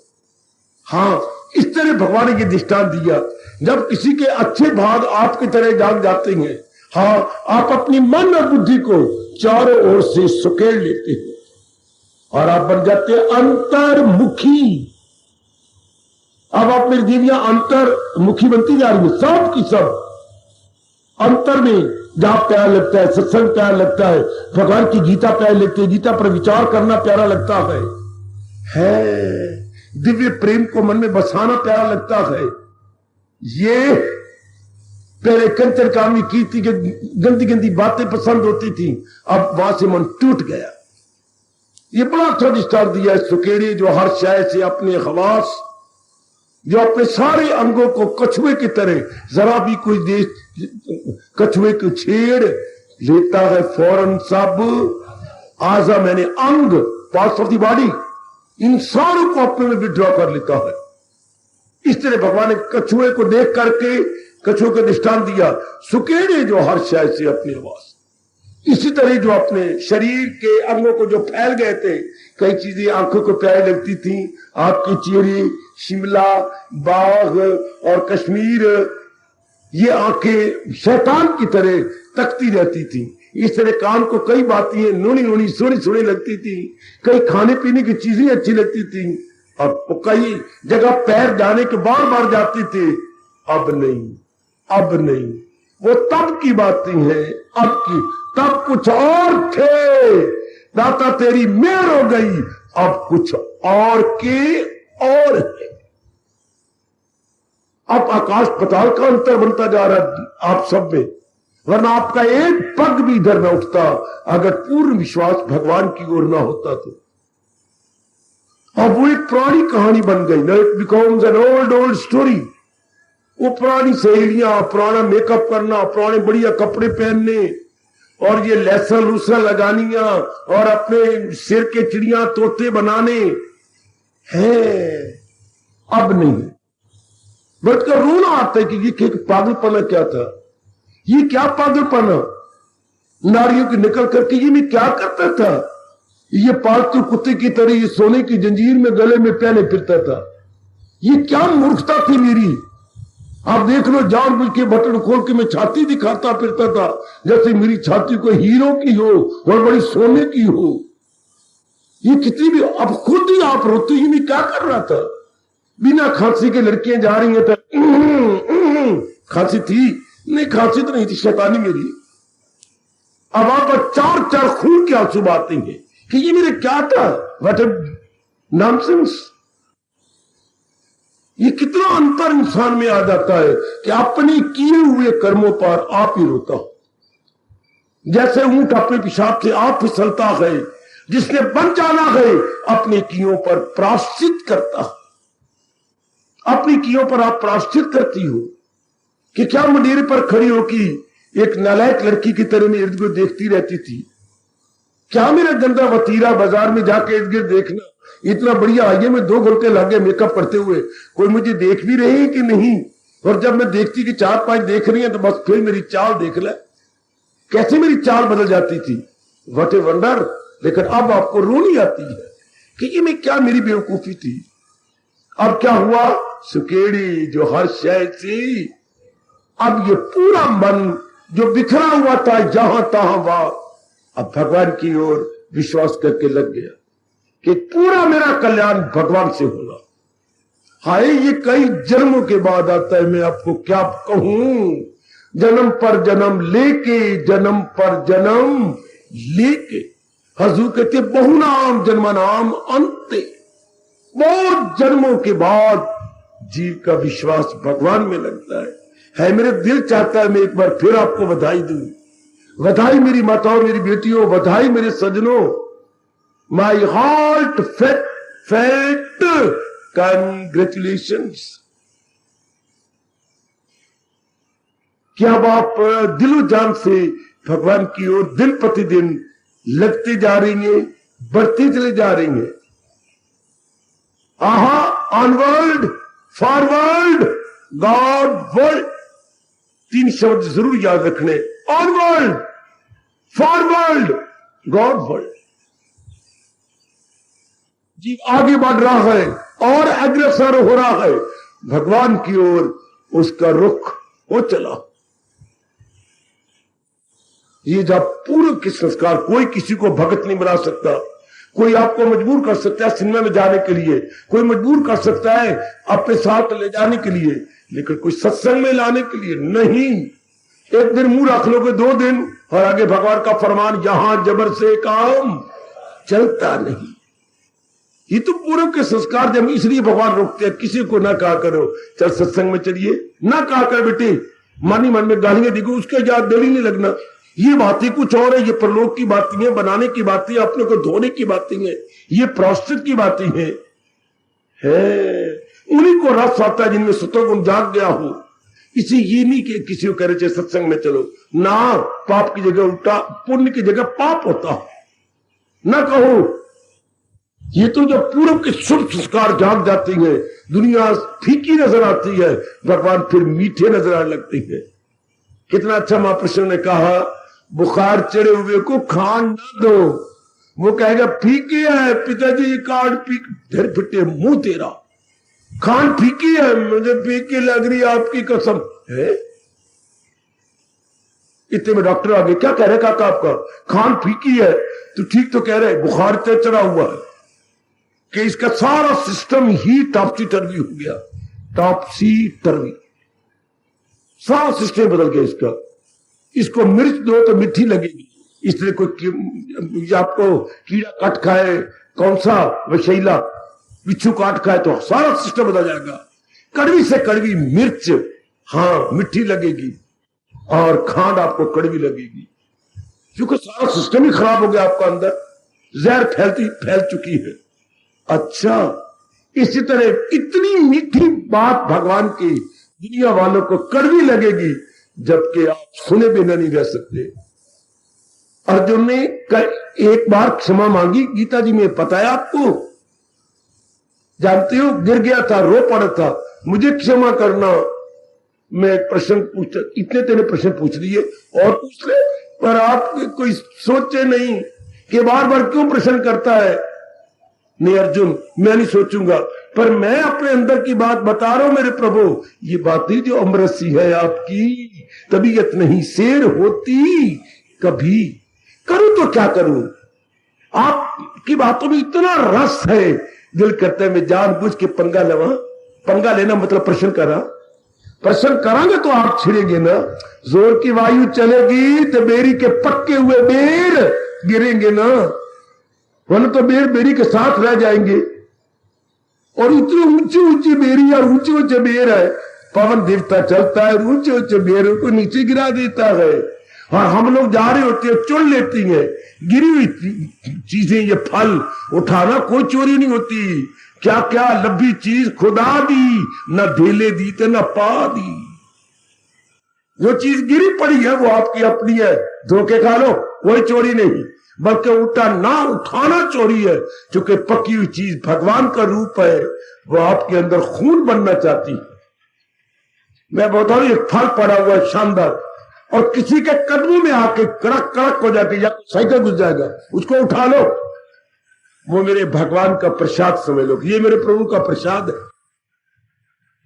हाँ, इस तरह भगवान ने ये दृष्टांत दिया। जब किसी के अच्छे भाग आपकी तरह जाग जाते हैं, हाँ, आप अपनी मन और बुद्धि को चारों ओर से सुकेल लेते हैं और आप बन जाते हैं अंतर्मुखी। अब आप मेरी देवियां अंतर्मुखी बनती जा रही है, सब की सब अंतर में जहां प्यार लगता है, सत्संग प्यार लगता है, भगवान की गीता प्यार लगती है, गीता पर विचार करना प्यारा लगता है, दिव्य प्रेम को मन में बसाना प्यारा लगता है। ये पहले कंचन कामी की थी कि गंदी गंदी बातें पसंद होती थी, अब वहां से मन टूट गया। ये बड़ा अच्छा दृष्टांत दिया है सुकेड़े जो हर शय से अपने हवास, जो अपने सारे अंगों को कछुए की तरह, जरा भी कोई देश कछुए को छेड़ लेता है फौरन सब आजा मैंने अंग, पार्ट्स ऑफ द बॉडी, इन सारों को अपने में विड्रॉ कर लेता है। इस तरह भगवान ने कछुए को देख करके कछुए को दृष्टांत दिया, सुकेड़े जो हर शय से अपने आवास। इसी तरह जो अपने शरीर के अंगों को जो फैल गए थे, कई चीजें आंखों को प्यारी लगती थी, आपके चेहरे, शिमला, बाग और कश्मीर, ये आंखें शैतान की तरह तकती रहती थी। इस तरह कान को कई बातें नूनी नूनी सोनी सोनी लगती थी, कई खाने पीने की चीजें अच्छी लगती थी, और कई जगह पैर जाने के बार बार जाते थे। अब नहीं, अब नहीं, वो तब की बातें हैं, अब की। तब कुछ और थे, दाता तेरी मेहर हो गई, अब कुछ और के और है। अब आकाश पताल का अंतर बनता जा रहा है आप सब में, वरना आपका एक पग भी इधर न उठता अगर पूर्ण विश्वास भगवान की ओर ना होता तो। अब वो एक पुरानी कहानी बन गई ना, it becomes an old story. वो पुरानी सहेलियां, पुराना मेकअप करना, पुराने बढ़िया कपड़े पहनने और ये लहसन लूसन लगानियां और अपने सिर के चिड़िया तोते बनाने हैं, अब नहीं। बैठकर रोना आता है कि ये पागलपना क्या था, ये क्या पागलपना, नारियों की निकल करके ये मैं क्या करता था, ये पालतू कुत्ते की तरह ये सोने की जंजीर में गले में पहने फिरता था, ये क्या मूर्खता थी मेरी। आप देख लो, जानबूझ के बटन खोल के मैं छाती दिखाता फिरता था जैसे मेरी छाती कोई हीरो की हो और बड़ी सोने की हो। ये कितनी भी, अब खुद ही आप रोते, ही मैं क्या कर रहा था। बिना खांसी के लड़कियां जा रही हैं तो खांसी थी नहीं, खांसी तो नहीं थी, शैतानी मेरी। अब आप चार चार खून के आंसू बहाते हैं कि ये मेरे क्या था, व्हाट नॉनसेंस। ये कितना अंतर इंसान में आ जाता है कि अपने किए हुए कर्मों पर आप ही रोता हो। जैसे ऊंट अपने पेशाब से आप फिसलता है, जिसने बन जाना है अपने कियों पर प्रायश्चित करता है। अपनी कियों पर आप प्रायश्चित करती हो कि क्या मंदिर पर खड़ी हो कि एक नालायक लड़की की तरह में इर्द गिर्द देखती रहती थी। क्या मेरा गंदा वतीरा बाजार में जाके इर्द गिर्द देखना, इतना बढ़िया आइए में 2 घंटे लगे मेकअप करते हुए, कोई मुझे देख भी रहे हैं कि नहीं। और जब मैं देखती कि 4-5 देख रही हैं तो बस फिर मेरी चाल देख ले, कैसे मेरी चाल बदल जाती थी। What a wonder. लेकिन अब आपको रोनी आती है कि ये मैं क्या, मेरी बेवकूफी थी। अब क्या हुआ, सुकेड़ी जो हर शय थी, अब ये पूरा मन जो बिखरा हुआ था जहां तहां वहां, अब भगवान की ओर विश्वास करके लग गया कि पूरा मेरा कल्याण भगवान से होगा। हाय, ये कई जन्मों के बाद आता है, मैं आपको क्या कहूं। जन्म पर जन्म लेके, जन्म पर जन्म लेके, हजूर कहते बहुनाम जन्मनाम अंते। बहुत जन्मों के बाद जीव का विश्वास भगवान में लगता है। मेरे दिल चाहता है मैं एक बार फिर आपको बधाई दूं। बधाई मेरी माताओं, मेरी बेटियों, बधाई मेरे सजनों। My heart felt congratulations. क्या अब आप दिलो जान से भगवान की ओर दिन प्रतिदिन लगते जा रही हैं, बढ़ती चले जा रही हैं। आहा, ऑनवर्ल्ड, फॉरवर्ड, गॉड वर्ल्ड, 3 शब्द जरूर याद रखने। ऑनवर्ल्ड, फॉरवर्ड, गॉड वर्ल्ड। जीव आगे बढ़ रहा है और अग्रसर हो रहा है भगवान की ओर, उसका रुख हो चला। ये जब पूर्व के संस्कार, कोई किसी को भगत नहीं बना सकता, कोई आपको मजबूर कर सकता है सिनेमा में जाने के लिए, कोई मजबूर कर सकता है अपने साथ ले जाने के लिए, लेकिन कोई सत्संग में लाने के लिए नहीं। एक दिन मुंह रख लोगे, 2 दिन, और आगे भगवान का फरमान, यहां जबर से काम चलता नहीं। ये तो पूर्व के संस्कार, जब इसलिए भगवान रोकते हैं, किसी को ना कहा करो चल सत्संग में चलिए, ना कहा कर बेटे, मानी मन में गालियां देखो, उसके याद दिल ही नहीं लगना। ये बातें कुछ और है, ये प्रलोक की बातें हैं, बनाने की बातें, अपने को धोने की बातें हैं, ये प्रायश्चित की बातें हैं। उन्हीं को रस आता है जिनमें सत्वगुण जाग गया हो। इसे ये नहीं कि किसी को कह रहे सत्संग में चलो, ना, पाप की जगह उल्टा, पुण्य की जगह पाप होता, ना कहो। ये तो जब पूर्व के शुभ संस्कार जाग जाती है, दुनिया फीकी नजर आती है, भगवान फिर मीठे नजर आने लगते हैं। कितना अच्छा महापुरुषों ने कहा, बुखार चढ़े हुए को खान ना दो, वो कहेगा फीकी है, पिताजी कार्ड पी, फिर फिटे मुंह तेरा, खान फीकी है, मुझे फीकी लग रही आपकी कसम है। इतने में डॉक्टर आ गए, क्या कह रहे काका आपका, खान फीकी है, तो ठीक तो कह रहे, बुखार तो चढ़ा हुआ है, कि इसका सारा सिस्टम ही टॉपसी टर्वी हो गया, टॉपसी टर्वी, सारा सिस्टम बदल गया इसका। इसको मिर्च दो तो मिठी लगेगी, इसलिए कोई आपको कीड़ा काट खाए, कौन सा विषैला बिच्छू काट खाए तो सारा सिस्टम बदल जाएगा। कड़वी से कड़वी मिर्च, हाँ, मिठी लगेगी, और खांड आपको कड़वी लगेगी, क्योंकि सारा सिस्टम ही खराब हो गया आपका अंदर, जहर फैल चुकी है। अच्छा, इसी तरह इतनी मीठी बात भगवान की दुनिया वालों को कड़वी लगेगी, जबकि आप सुने बिना नहीं रह सकते। अर्जुन ने एक बार क्षमा मांगी, गीता जी में पता है आपको, जानते हो, गिर गया था, रो पड़ा था, मुझे क्षमा करना, मैं एक प्रश्न पूछता, इतने तेरे प्रश्न पूछ लिए और पूछ ले, पर आप कोई सोचे नहीं कि बार बार क्यों प्रश्न करता है। नहीं अर्जुन, मैं नहीं सोचूंगा, पर मैं अपने अंदर की बात बता रहा हूं मेरे प्रभु, ये बातें जो अमृत सी है आपकी, तबीयत नहीं शेर होती कभी, करूं तो क्या करूं, आपकी बातों में इतना रस है, दिल करता है मैं जानबूझ के पंगा लेवा। पंगा लेना मतलब प्रश्न करा, प्रश्न करांगे तो आप छिड़ेंगे ना, जोर की वायु चलेगी तो बेरी के पक्के हुए बेर गिरेंगे ना, वरना तो बेर बेरी के साथ रह जाएंगे। और इतनी ऊंची ऊंची बेरी और ऊंचे ऊंचे बेर है, पवन देवता चलता है, ऊंचे ऊंचे बेरों को नीचे गिरा देता है, और हम लोग जा रहे होते हैं, चुन लेती हैं गिरी हुई चीजें। ये फल उठाना कोई चोरी नहीं होती, क्या क्या लब्भी चीज खुदा दी, न ढेले दी तो न पा दी। जो चीज गिरी पड़ी है वो आपकी अपनी है, धोखे खा लो, कोई चोरी नहीं, बल्कि उल्टा ना उठाना चोरी है, क्योंकि पकी हुई चीज भगवान का रूप है, वो आपके अंदर खून बनना चाहती है। मैं बता रहा हूं, एक फल पड़ा हुआ है शानदार, और किसी के कदमों में आके कड़क कड़क हो जाती, या साइकिल घुस जाएगा, उसको उठा लो, वो मेरे भगवान का प्रसाद समझ लो, ये मेरे प्रभु का प्रसाद है।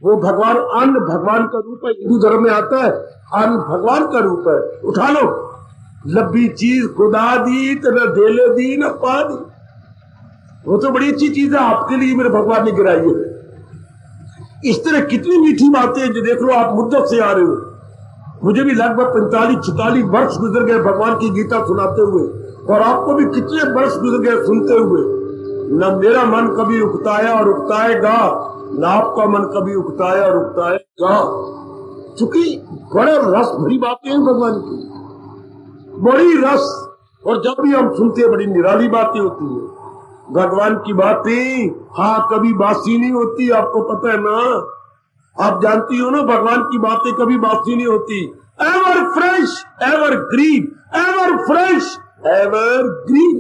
वो भगवान अन्न भगवान का रूप है, हिंदू धर्म में आता है, अन्न भगवान का रूप है, उठा लो। लब्बी चीज खुदा दी तो न ढेले दी न पा दी, वो तो बड़ी अच्छी चीज है आपके लिए मेरे भगवान ने गिराई है। इस तरह कितनी मीठी बातें जो देख लो, आप मुद्दत से आ रहे हो, मुझे भी लगभग 45-46 वर्ष गुजर गए भगवान की गीता सुनाते हुए, और आपको भी कितने वर्ष गुजर गए सुनते हुए। न मेरा मन कभी उकताया और उकताएगा, न आपका मन कभी उकताया और उकताएगा, क्योंकि बड़े रस भरी बातें हैं भगवान की, बड़ी रस, और जब भी हम सुनते हैं बड़ी निराली बातें होती है भगवान की बातें। हाँ, कभी बासी नहीं होती, आपको पता है ना, आप जानती हो ना, भगवान की बातें कभी बासी नहीं होती, ever fresh ever green, ever fresh ever green.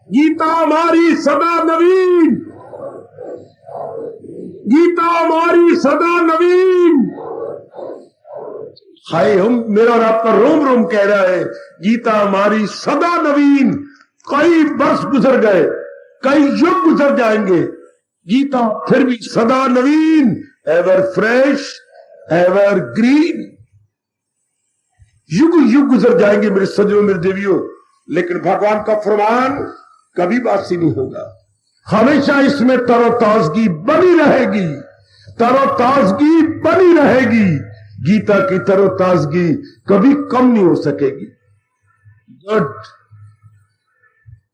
Gita हमारी सदा नवीन, गीता हमारी सदा नवीन। हाय, हम मेरा और आपका रोम रोम कह रहा है, गीता हमारी सदा नवीन। कई वर्ष गुजर गए, कई युग गुजर जाएंगे, गीता फिर भी सदा नवीन, एवर फ्रेश, एवर ग्रीन। युग युग गुजर जाएंगे मेरे सज्जनों, मेरे देवियों, लेकिन भगवान का फरमान कभी बासी नहीं होगा। हमेशा इसमें तरोताजगी बनी रहेगी, तरोताजगी बनी रहेगी। गीता की तरोताजगी कभी कम नहीं हो सकेगी। गुड।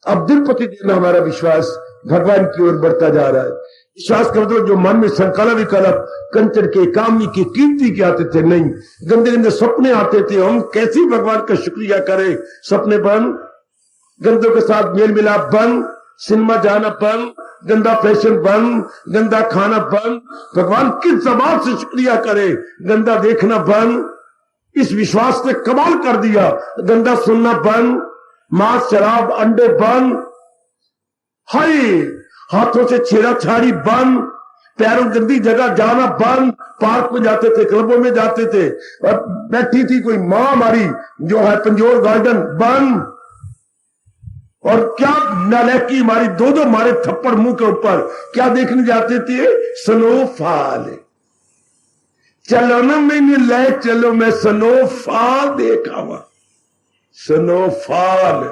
अब दिन प्रतिदिन हमारा विश्वास भगवान की ओर बढ़ता जा रहा है। विश्वास कर दो, जो मन में संकल्प विकल्प कंचन के, कामनी के, कीर्ति के आते थे, नहीं, गंदे गंदे सपने आते थे। हम कैसे भगवान का शुक्रिया करें? सपने बंद, गंदों के साथ मेल मिलाप बंद, सिनेमा जाना बंद, गंदा फैशन बंद, गंदा खाना बंद। भगवान किस जबान से शुक्रिया करे? गंदा देखना बंद। इस विश्वास ने कमाल कर दिया। गंदा सुनना बंद, मांस शराब अंडे बंद, हाय, हाथों से छेड़ाछाड़ी बंद, पैरों गंदी जगह जाना बंद। पार्क में जाते थे, क्लबों में जाते थे, और बैठी थी कोई मां हमारी जो है पंजोर गार्डन बंद। और क्या नालायकी हमारी, दो दो मारे थप्पड़ मुंह के ऊपर। क्या देखने जाते थे? स्नोफॉल। चलो ना मैंने ले चलो, मैं स्नोफॉल देखा हुआ। स्नोफॉल,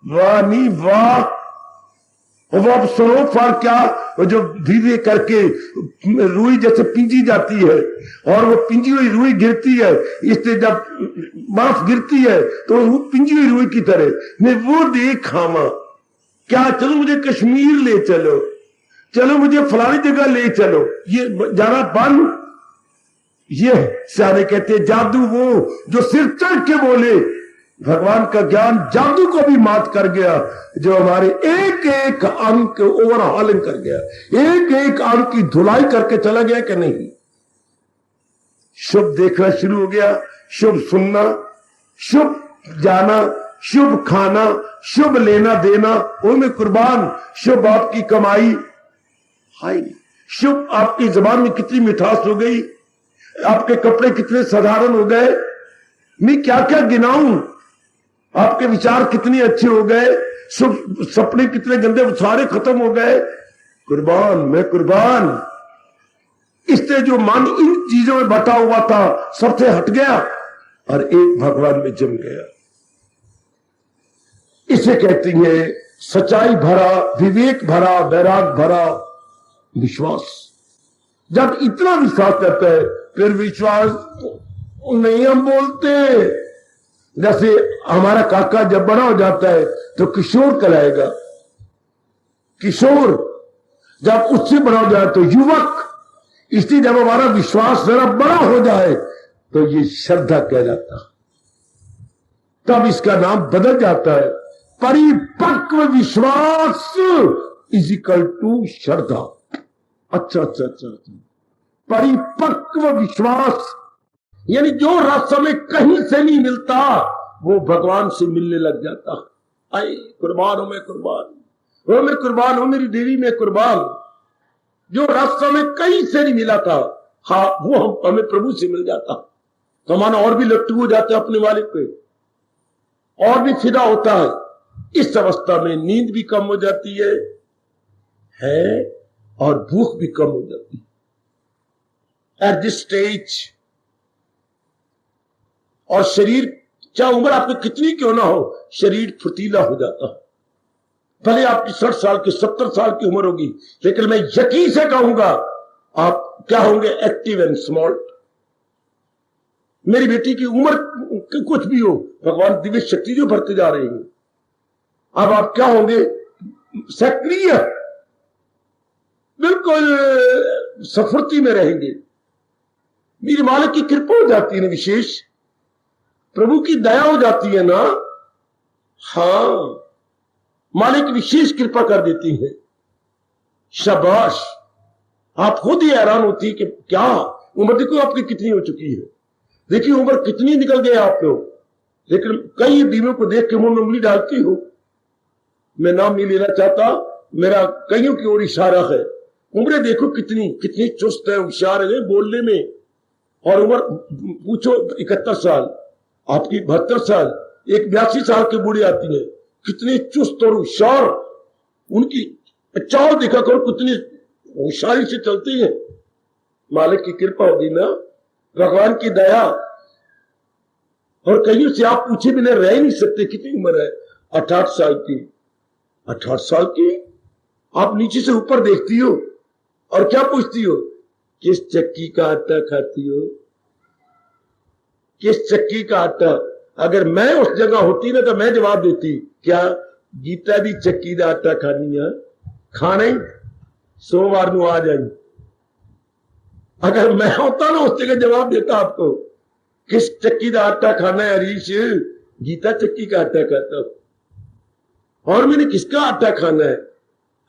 वाह नहीं वाह। वो अब स्नोफॉल क्या, वो जो धीरे करके रुई जैसे पिंजी जाती है, और वो पिंजी हुई रुई गिरती है, इससे जब बर्फ गिरती है तो वो पिंजी हुई रुई की तरह मैं वो देखा वहां। क्या, चलो मुझे कश्मीर ले चलो, चलो मुझे फलानी जगह ले चलो, ये जाना बंद। ये सारे कहते जादू वो जो सिर चढ़ के बोले। भगवान का ज्ञान जादू को भी मात कर गया, जो हमारे एक एक अंग के ओवरहॉलिंग कर गया, एक एक अंग की धुलाई करके चला गया कि नहीं। शुभ देखना शुरू हो गया, शुभ सुनना, शुभ जाना, शुभ खाना, शुभ लेना देना, उनमें कुर्बान। शुभ आपकी कमाई, हाय, शुभ आपकी जबान में कितनी मिठास हो गई, आपके कपड़े कितने साधारण हो गए, मैं क्या क्या गिनाऊं। आपके विचार कितने अच्छे हो गए, सपने कितने गंदे, सारे खत्म हो गए। कुर्बान, मैं कुर्बान। इससे जो मन इन चीजों में बटा हुआ था सबसे हट गया और एक भगवान में जम गया। इसे कहती है सच्चाई भरा, विवेक भरा, वैराग भरा विश्वास। जब इतना विश्वास करता है फिर विश्वास नहीं हम बोलते। जैसे हमारा काका जब बड़ा हो जाता है तो किशोर कहलाएगा, किशोर। जब उससे बड़ा हो जाए तो युवक। इसलिए जब हमारा विश्वास जरा बड़ा हो जाए तो ये श्रद्धा कहलाता, तब इसका नाम बदल जाता है। परिपक्व विश्वास इज इक्वल टू श्रद्धा। अच्छा अच्छा अच्छा, परिपक्व विश्वास यानी जो रस हमें कहीं से नहीं मिलता वो भगवान से मिलने लग जाता। आई कुर्बान हो, मैं कुर्बान हो, मैं कुर्बान हो, मेरी देवी में कुर्बान। जो रस हमें कहीं से नहीं मिला था, हाँ, वो हमें प्रभु से मिल जाता। तो हमारा और भी लट्टू हो जाता है अपने मालिक पे, और भी फिदा होता है। इस अवस्था में नींद भी कम हो जाती है और भूख भी कम हो जाती है एट दिस स्टेज। और शरीर, चाहे उम्र आपकी कितनी क्यों ना हो, शरीर फुर्तीला हो जाता है। भले आपकी 60 साल की 70 साल की उम्र होगी, लेकिन मैं यकीन से कहूंगा आप क्या होंगे, एक्टिव एंड स्मार्ट। मेरी बेटी की उम्र कुछ भी हो, भगवान दिव्य शक्ति जो भरते जा रहे हैं, अब आप क्या होंगे, सक्रिय, बिल्कुल सफुर्ती में रहेंगे। मेरी मालिक की कृपा हो जाती है ना, विशेष प्रभु की दया हो जाती है ना। हाँ, मालिक विशेष कृपा कर देती है। शाबाश। आप खुद ही हैरान होती है कि क्या उम्र देखो आपकी कितनी हो चुकी है, देखिए उम्र कितनी निकल गई आप लोग, लेकिन कई बीवियों को देख के मुंह में उंगली डालती हो। मैं नाम नहीं लेना चाहता, मेरा कईयों की ओर इशारा है, उम्र देखो कितनी कितनी चुस्त है, होशियार है बोलने में, और उम्र पूछो 71 साल, आपकी 72 साल, एक 82 साल की बूढ़ी आती है, कितनी चुस्त और होशियार, उनकी चाल देखा करो कितनी होशियारी से चलती है। मालिक की कृपा होगी ना, भगवान की दया। और कईयों से आप पूछे बिना रह ही नहीं सकते, कितनी उम्र है, 68 साल की। 68 साल की आप नीचे से ऊपर देखती हो और क्या पूछती हो, किस चक्की का आटा खाती हो, किस चक्की का आटा। अगर मैं उस जगह होती ना तो मैं जवाब देती, क्या गीता भी चक्की का आटा खानी है, खाना ही सोमवार को आ जाए। अगर मैं होता ना उस जगह जवाब देता आपको, किस चक्की का आटा खाना है हरीश, गीता चक्की का आटा खाता हूं। और मैंने किसका आटा खाना है,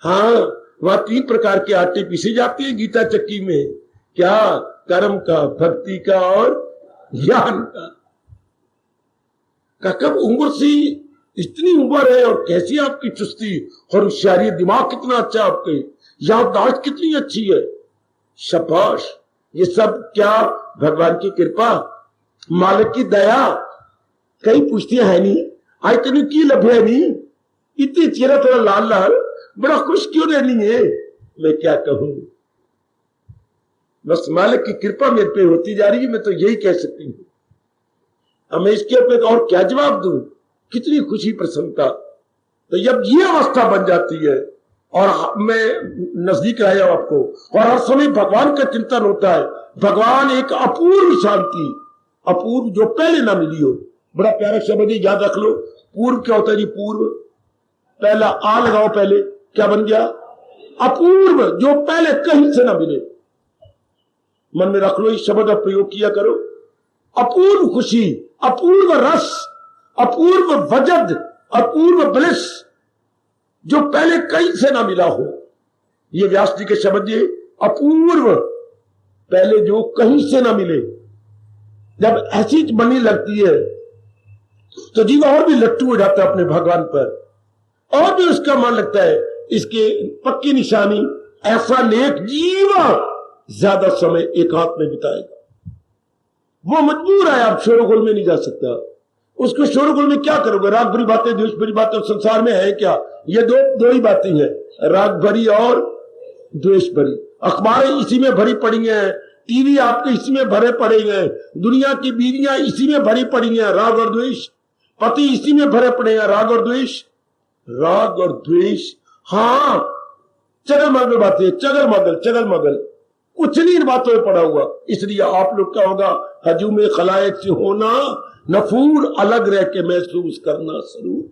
हाँ वहां 3 प्रकार के आटे पीसे जाते हैं गीता चक्की में, क्या, कर्म का, भक्ति का और ज्ञान का। कब उम्र से इतनी उम्र है और कैसी आपकी चुस्ती और होशियारी, दिमाग कितना अच्छा आपके, याददाश्त कितनी अच्छी है, शाबाश। ये सब क्या, भगवान की कृपा, मालिक की दया। कई पूछती है नहीं आज तेन की लभ्या नहीं, इतनी चेहरा थोड़ा लाल लाल, बड़ा खुश क्यों रहनी है। मैं क्या कहूं, बस मालिक की कृपा मेरे पे होती जा रही है, मैं तो यही कह सकती हूं। अब मैं इसके ऊपर और क्या जवाब दूं, कितनी खुशी प्रसन्नता। तो जब ये अवस्था बन जाती है और मैं नजदीक आया आपको, और हर समय भगवान का चिंतन होता है, भगवान एक अपूर्व शांति, अपूर्व जो पहले ना मिली हो। बड़ा प्यारा शब्द है, याद रख लो। पूर्व क्या होता है जी, पूर्व, पहला आ लगाओ, पहले क्या बन गया, अपूर्व, जो पहले कहीं से ना मिले। मन में रख लो, इस शब्द का प्रयोग किया करो। अपूर्व खुशी, अपूर्व रस, अपूर्व वजद, अपूर्व ब्लिस, जो पहले कहीं से ना मिला हो। ये व्यास जी के शब्द, ये अपूर्व, पहले जो कहीं से ना मिले। जब ऐसी बनने लगती है तो जीव और भी लट्टू हो जाता है अपने भगवान पर, और भी उसका मन लगता है। इसके पक्की निशानी, ऐसा नेक जीव ज्यादा समय एकांत में बिताएगा। वो मजबूर है, आप शोरगुल में नहीं जा सकता। उसको शोरगुल में क्या करोगे, राग भरी बातें, द्वेष भरी बातें संसार में है क्या, ये दो ही बातें हैं, राग भरी और द्वेष भरी। अखबारें इसी में भरी पड़ी हैं, टीवी आपके इसी में भरे पड़े हैं, दुनिया की बीवियां इसी में भरी पड़ी हैं, राग और द्वेष। पति इसी में भरे पड़े हैं, राग और द्वेष, राग और द्वेष। हाँ, चगल मगल बातें, चगल मगल, कुछ नहीं इन बातों में पड़ा हुआ। इसलिए आप लोग का होगा, हजूम खलायक से होना, नफूर अलग रह के महसूस करना सरूर।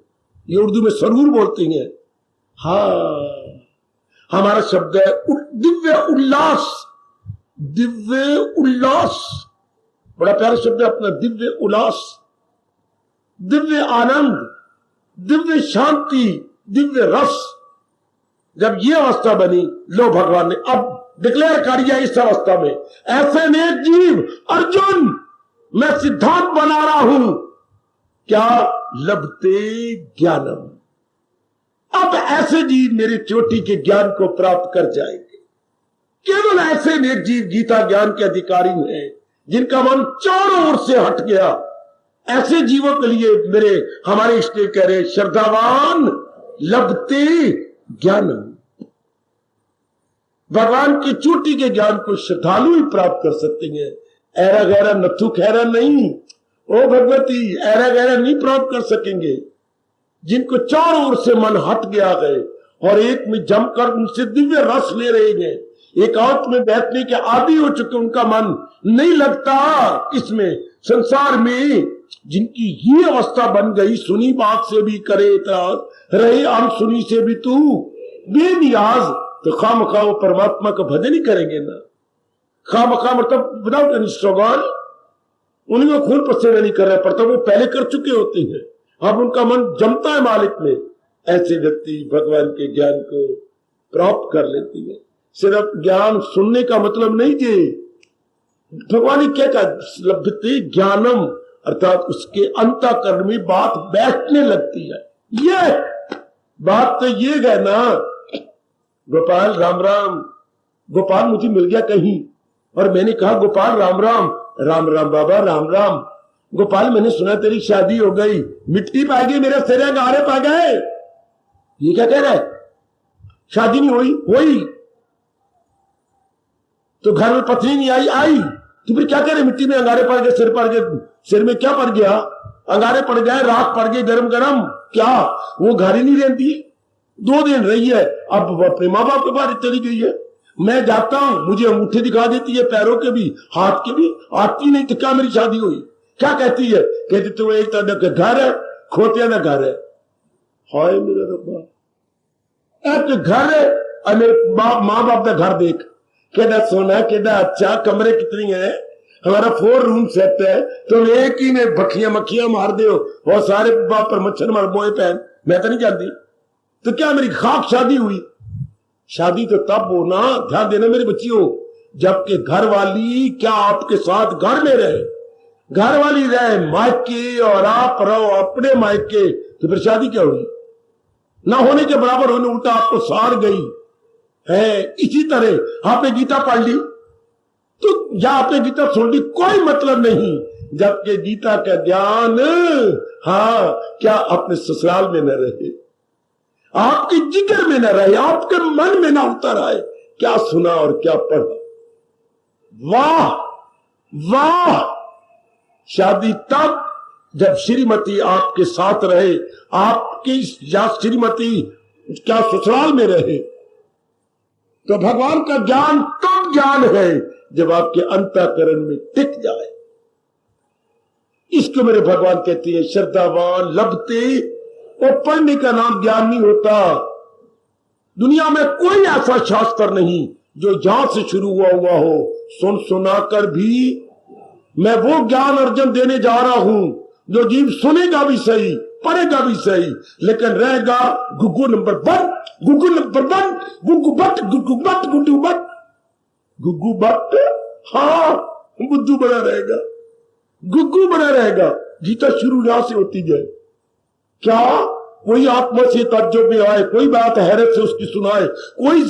ये उर्दू में सरूर बोलते हैं। हाँ, हमारा शब्द है दिव्य उल्लास, दिव्य उल्लास, बड़ा प्यारा शब्द है अपना, दिव्य उल्लास, दिव्य आनंद, दिव्य शांति, दिव्य रस। जब ये अवस्था बनी, लो भगवान ने अब डिक्लेयर कर दिया इस अवस्था में, ऐसे नेक जीव अर्जुन मैं सिद्धांत बना रहा हूं, क्या लभते ज्ञानम। अब ऐसे जीव मेरे चोटी के ज्ञान को प्राप्त कर जाएंगे। केवल ऐसे नेक जीव गीता ज्ञान के अधिकारी हैं, जिनका मन चारों ओर से हट गया। ऐसे जीवों के लिए मेरे हमारे इष्ट कह रहे, श्रद्धावान लभते ज्ञानम। भगवान की चोटी के ज्ञान को श्रद्धालु ही प्राप्त कर सकते हैं, ऐरा गहरा नथु खैरा नहीं। ओ भगवती, ऐरा गहरा नहीं प्राप्त कर सकेंगे। जिनको चारों ओर से मन हट गया है और एक में जमकर उनसे दिव्य रस ले रहे हैं, एकांत में बैठने के आदी हो चुके, उनका मन नहीं लगता इसमें संसार में। जिनकी ये अवस्था बन गई, सुनी बात से भी करे इतराज, रहे अनसुनी से भी तू बेनियाज, तो खामखा वो परमात्मा का भजन ही करेंगे ना। खामखा मतलब विदाउट एनी स्ट्रगल, उन्हें खून पसीना नहीं करना पड़ता, वो पहले कर चुके होते हैं। अब उनका मन जमता है मालिक में। ऐसे व्यक्ति भगवान के ज्ञान को प्राप्त कर लेते हैं। सिर्फ ज्ञान सुनने का मतलब नहीं कि भगवान ने क्या कहा, लभते ज्ञानम, अर्थात उसके अंतःकरण में बात बैठने लगती है। ये बात तो ये है ना गोपाल, राम राम, गोपाल मुझे मिल गया कहीं, और मैंने कहा गोपाल राम राम। राम राम बाबा राम राम। गोपाल मैंने सुना तेरी शादी हो गई, मिट्टी पा गई मेरे सिर, गारे पा गए। ये क्या कह रहा है? शादी नहीं हुई? हुई। तो घर में पत्नी नहीं आई? आई। तो फिर क्या कह रहे? मिट्टी में अंगारे पड़ गए, सिर पड़ गए। सिर में क्या पड़ गया? अंगारे पड़ गए, राख पड़ गई गरम गरम। क्या वो घर ही नहीं रहती? 2 दिन रही है, अब वो अपने माँ बाप के बाहर चली गई है। मैं जाता हूं, मुझे अंगूठे दिखा देती है, पैरों के भी हाथ के भी, आती नहीं। तो क्या मेरी शादी हुई? क्या कहती है? कहती तो एक तरह का घर है, खोतिया का घर है। हाय मेरा रब्बा, एक घर है और मेरे माँ बाप का घर देख, केड़ा सोना, केड़ा अच्छा, कमरे कितनी है, हमारा 4 रूम सेट है, तुम एक ही में बखियां मक्खियां मार दो, बहुत सारे बाप पर मच्छर मार मोए पहन। मैं तो नहीं जानती। तो क्या मेरी खाक शादी हुई? शादी तो तब हो ना, ध्यान देना मेरे बच्चियों, जबकि घर वाली क्या आपके साथ घर में रहे, घर वाली रहे मायके और आप रहो अपने मायके, तो फिर शादी क्या हुई? ना होने के बराबर होने, उल्टा आपको सार गई है। इसी तरह आपने गीता पढ़ ली तो या आपने गीता सुन ली, कोई मतलब नहीं, जबकि गीता का ज्ञान हाँ क्या अपने ससुराल में न रहे, आपके जिगर में न रहे, आपके मन में ना उतर आए। क्या सुना और क्या पढ़ा? वाह वाह। शादी तब जब श्रीमती आपके साथ रहे, आपकी या श्रीमती क्या ससुराल में रहे। तो भगवान का ज्ञान तब ज्ञान है जब आपके अंतःकरण में टिक जाए। इसको मेरे भगवान कहते हैं श्रद्धावान लभते। और पढ़ने का नाम ज्ञान नहीं होता। दुनिया में कोई ऐसा शास्त्र नहीं जो जहां से शुरू हुआ हो, सुन सुनाकर भी मैं वो ज्ञान अर्जन देने जा रहा हूं जो जीव सुनेगा भी सही, पढ़ेगा भी सही, लेकिन रहेगा Guggu number 1, Guggu number 1, Guggu but, Guggu but, Guddu but, Guggu but. हाँ, बुद्धू बना रहेगा, गुग्गू बना रहेगा। गीता शुरू यहां से होती जाए। क्या कोई आत्मा से तज्जुब में आए, कोई बात हैरत से उसकी सुनाए, कोई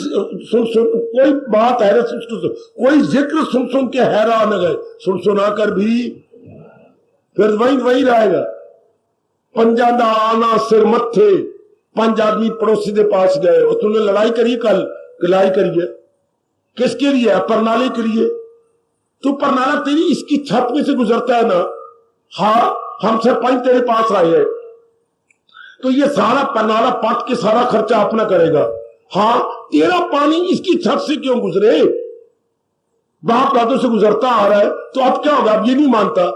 कोई बात हैरत से उसकी कोई जिक्र सुन सुन के हैरान गए, सुन सुनाकर भी फिर वही रहेगा। पंजा दा आना सिर मत्थे। 5 आदमी पड़ोसी के पास गए और तुमने लड़ाई करी, कल लड़ाई करिए किसके लिए? परनाले के लिए। तो परनाला तेरी इसकी छत में से गुजरता है ना। हाँ, हम सरपंच तेरे पास आए हैं तो ये सारा परनाला पाट के सारा खर्चा अपना करेगा। हाँ, तेरा पानी इसकी छत से क्यों गुजरे? बाप दादों से गुजरता आ रहा है, तो अब क्या होगा? अब ये नहीं मानता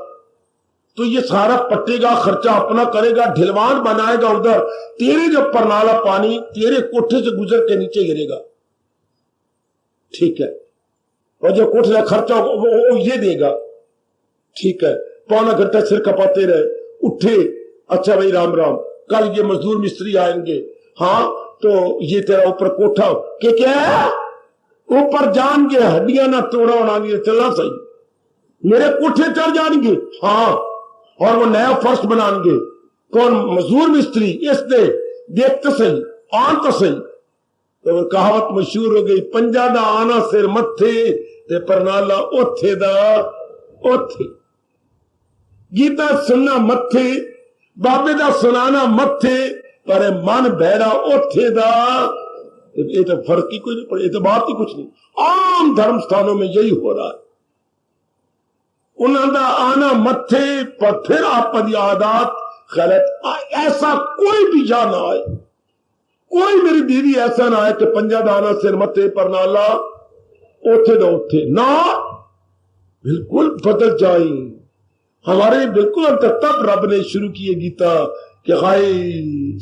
तो ये सारा पट्टेगा, खर्चा अपना करेगा, ढिलवान बनाएगा उधर। तेरे जब परनाला पानी तेरे कोठे से गुजर के नीचे गिरेगा, ठीक है, और जो कोठे का खर्चा वो ये देगा, ठीक है। पौना घंटा सिर कपाते रहे, उठे, अच्छा भाई राम राम, कल ये मजदूर मिस्त्री आएंगे। हाँ, तो ये तेरा ऊपर कोठा के क्या है? ऊपर जान के हड्डियां ना तोड़ा होना, चलना सही, मेरे कोठे चढ़ जाएंगे। हाँ, और वो नया फर्श बनाएंगे। कौन? मजदूर मिस्त्री। इसने देख तो सही, आन तो सही। तो कहावत मशहूर हो गई, पंजा दा आना सिर मत्थे ते परनाला ओथे दा ओथे। गीता सुनना मत्थे, बाबे दा सुनाना मत्थे, पर मन बहरा ओथे दा। ये तो फर्क ही कोई नहीं पड़े, ये तो बात ही कुछ नहीं। आम धर्म स्थानों में यही हो रहा है। उन्होंने आना मत्थे पर फिर आपकी आदत गलत। ऐसा कोई भी जा ना आए, कोई मेरी बीवी ऐसा ना आए कि पंजा दाना सिर मत्थे पर नाला ओथे दो ओथे ना, बिल्कुल बदल जाए हमारे। बिल्कुल अंत तब रब ने शुरू किए गीता कि हाय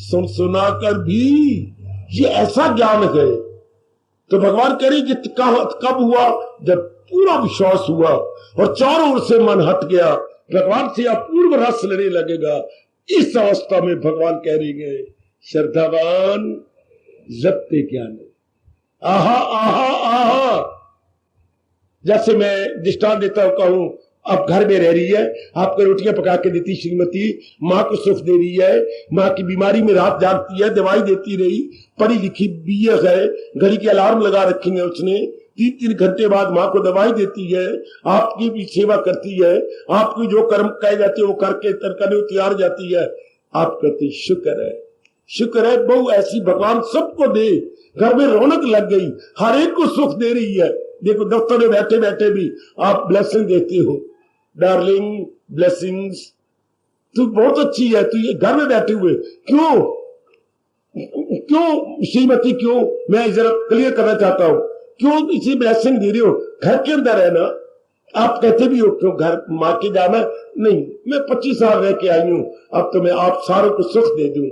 सुन सुना कर भी ये ऐसा ज्ञान है। तो भगवान कह रही कि कब हुआ? जब पूरा विश्वास हुआ और चारों ओर से मन हट गया, भगवान से अपूर्व रस लेने लगेगा। इस अवस्था में भगवान कह रही है श्रद्धावान जपते ज्ञान। आहा आहा आहा। जैसे मैं दृष्टांत देता हूं, कहूं अब घर में रह रही है, आपको रोटियां पका के देती श्रीमती, माँ को सुख दे रही है, माँ की बीमारी में रात जागती है, दवाई देती रही, पढ़ी लिखी बीए है, घड़ी की अलार्म लगा रखी है उसने, 3-3 घंटे बाद माँ को दवाई देती है, आपकी भी सेवा करती है, आपकी जो कर्म कहे जाते हैं वो करके करने तैयार जाती है। आप कहते शुक्र है, शुक्र है बहू ऐसी भगवान सबको दे। घर में रौनक लग गई, हर एक को सुख दे रही है। देखो दफ्तर में बैठे बैठे भी आप ब्लेसिंग देते हो, डार्लिंग ब्लेसिंग्स, तू बहुत अच्छी है, तू ये घर में बैठे हुए क्यों क्यों श्रीमती, क्यों, मैं जरा क्लियर करना चाहता हूं, क्यों इसी ब्लेसिंग दे रही हो? घर के अंदर है ना। आप कहते भी हो क्यों घर मां के जाना? नहीं, मैं 25 साल रह के आई हूं, अब तो मैं आप सारों को सुख दे दूं।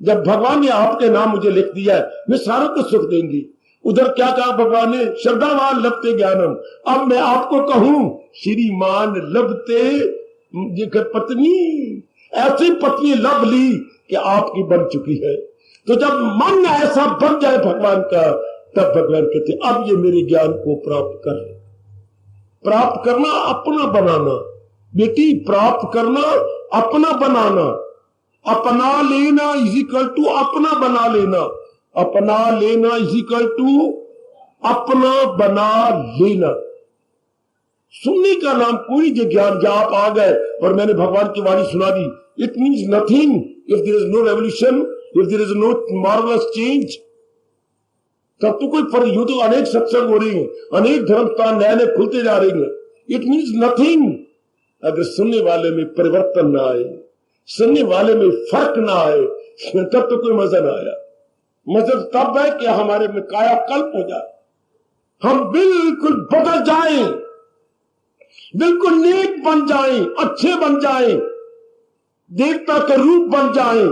जब भगवान ने आपके नाम मुझे लिख दिया है, मैं सारों को सुख देंगी। उधर क्या कहा भगवान ने? श्रद्धावान लभते ज्ञानम। अब मैं आपको कहूं श्रीमान लभते पत्नी, ऐसी पत्नी लभ ली कि आपकी बन चुकी है। तो जब मन ऐसा बन जाए भगवान का, तब भगवान कहते अब ये मेरे ज्ञान को प्राप्त कर। प्राप्त करना अपना बनाना बेटी, प्राप्त करना अपना बनाना। अपना लेना इजिकल टू अपना बना लेना, अपना लेना इजिकल टू अपना बना लेना। सुनने का नाम कोई जो ज्ञान, जब आप आ गए और मैंने भगवान की वाणी सुना दी, it means nothing if there is no revolution, if there is no marvellous change. तब तो कोई फर्क, यूं तो अनेक सत्संग हो रही है, अनेक धर्म स्थान नए नए खुलते जा रहे हैं, इट मीन्स नथिंग अगर सुनने वाले में परिवर्तन ना आए, सुनने वाले में फर्क ना आए, तब तो कोई मजा ना आया। मजा तब है कि हमारे में कायाकल्प हो जाए, हम बिल्कुल बदल जाएं, बिल्कुल नेक बन जाएं, अच्छे बन जाएं, देवता का रूप बन जाएं।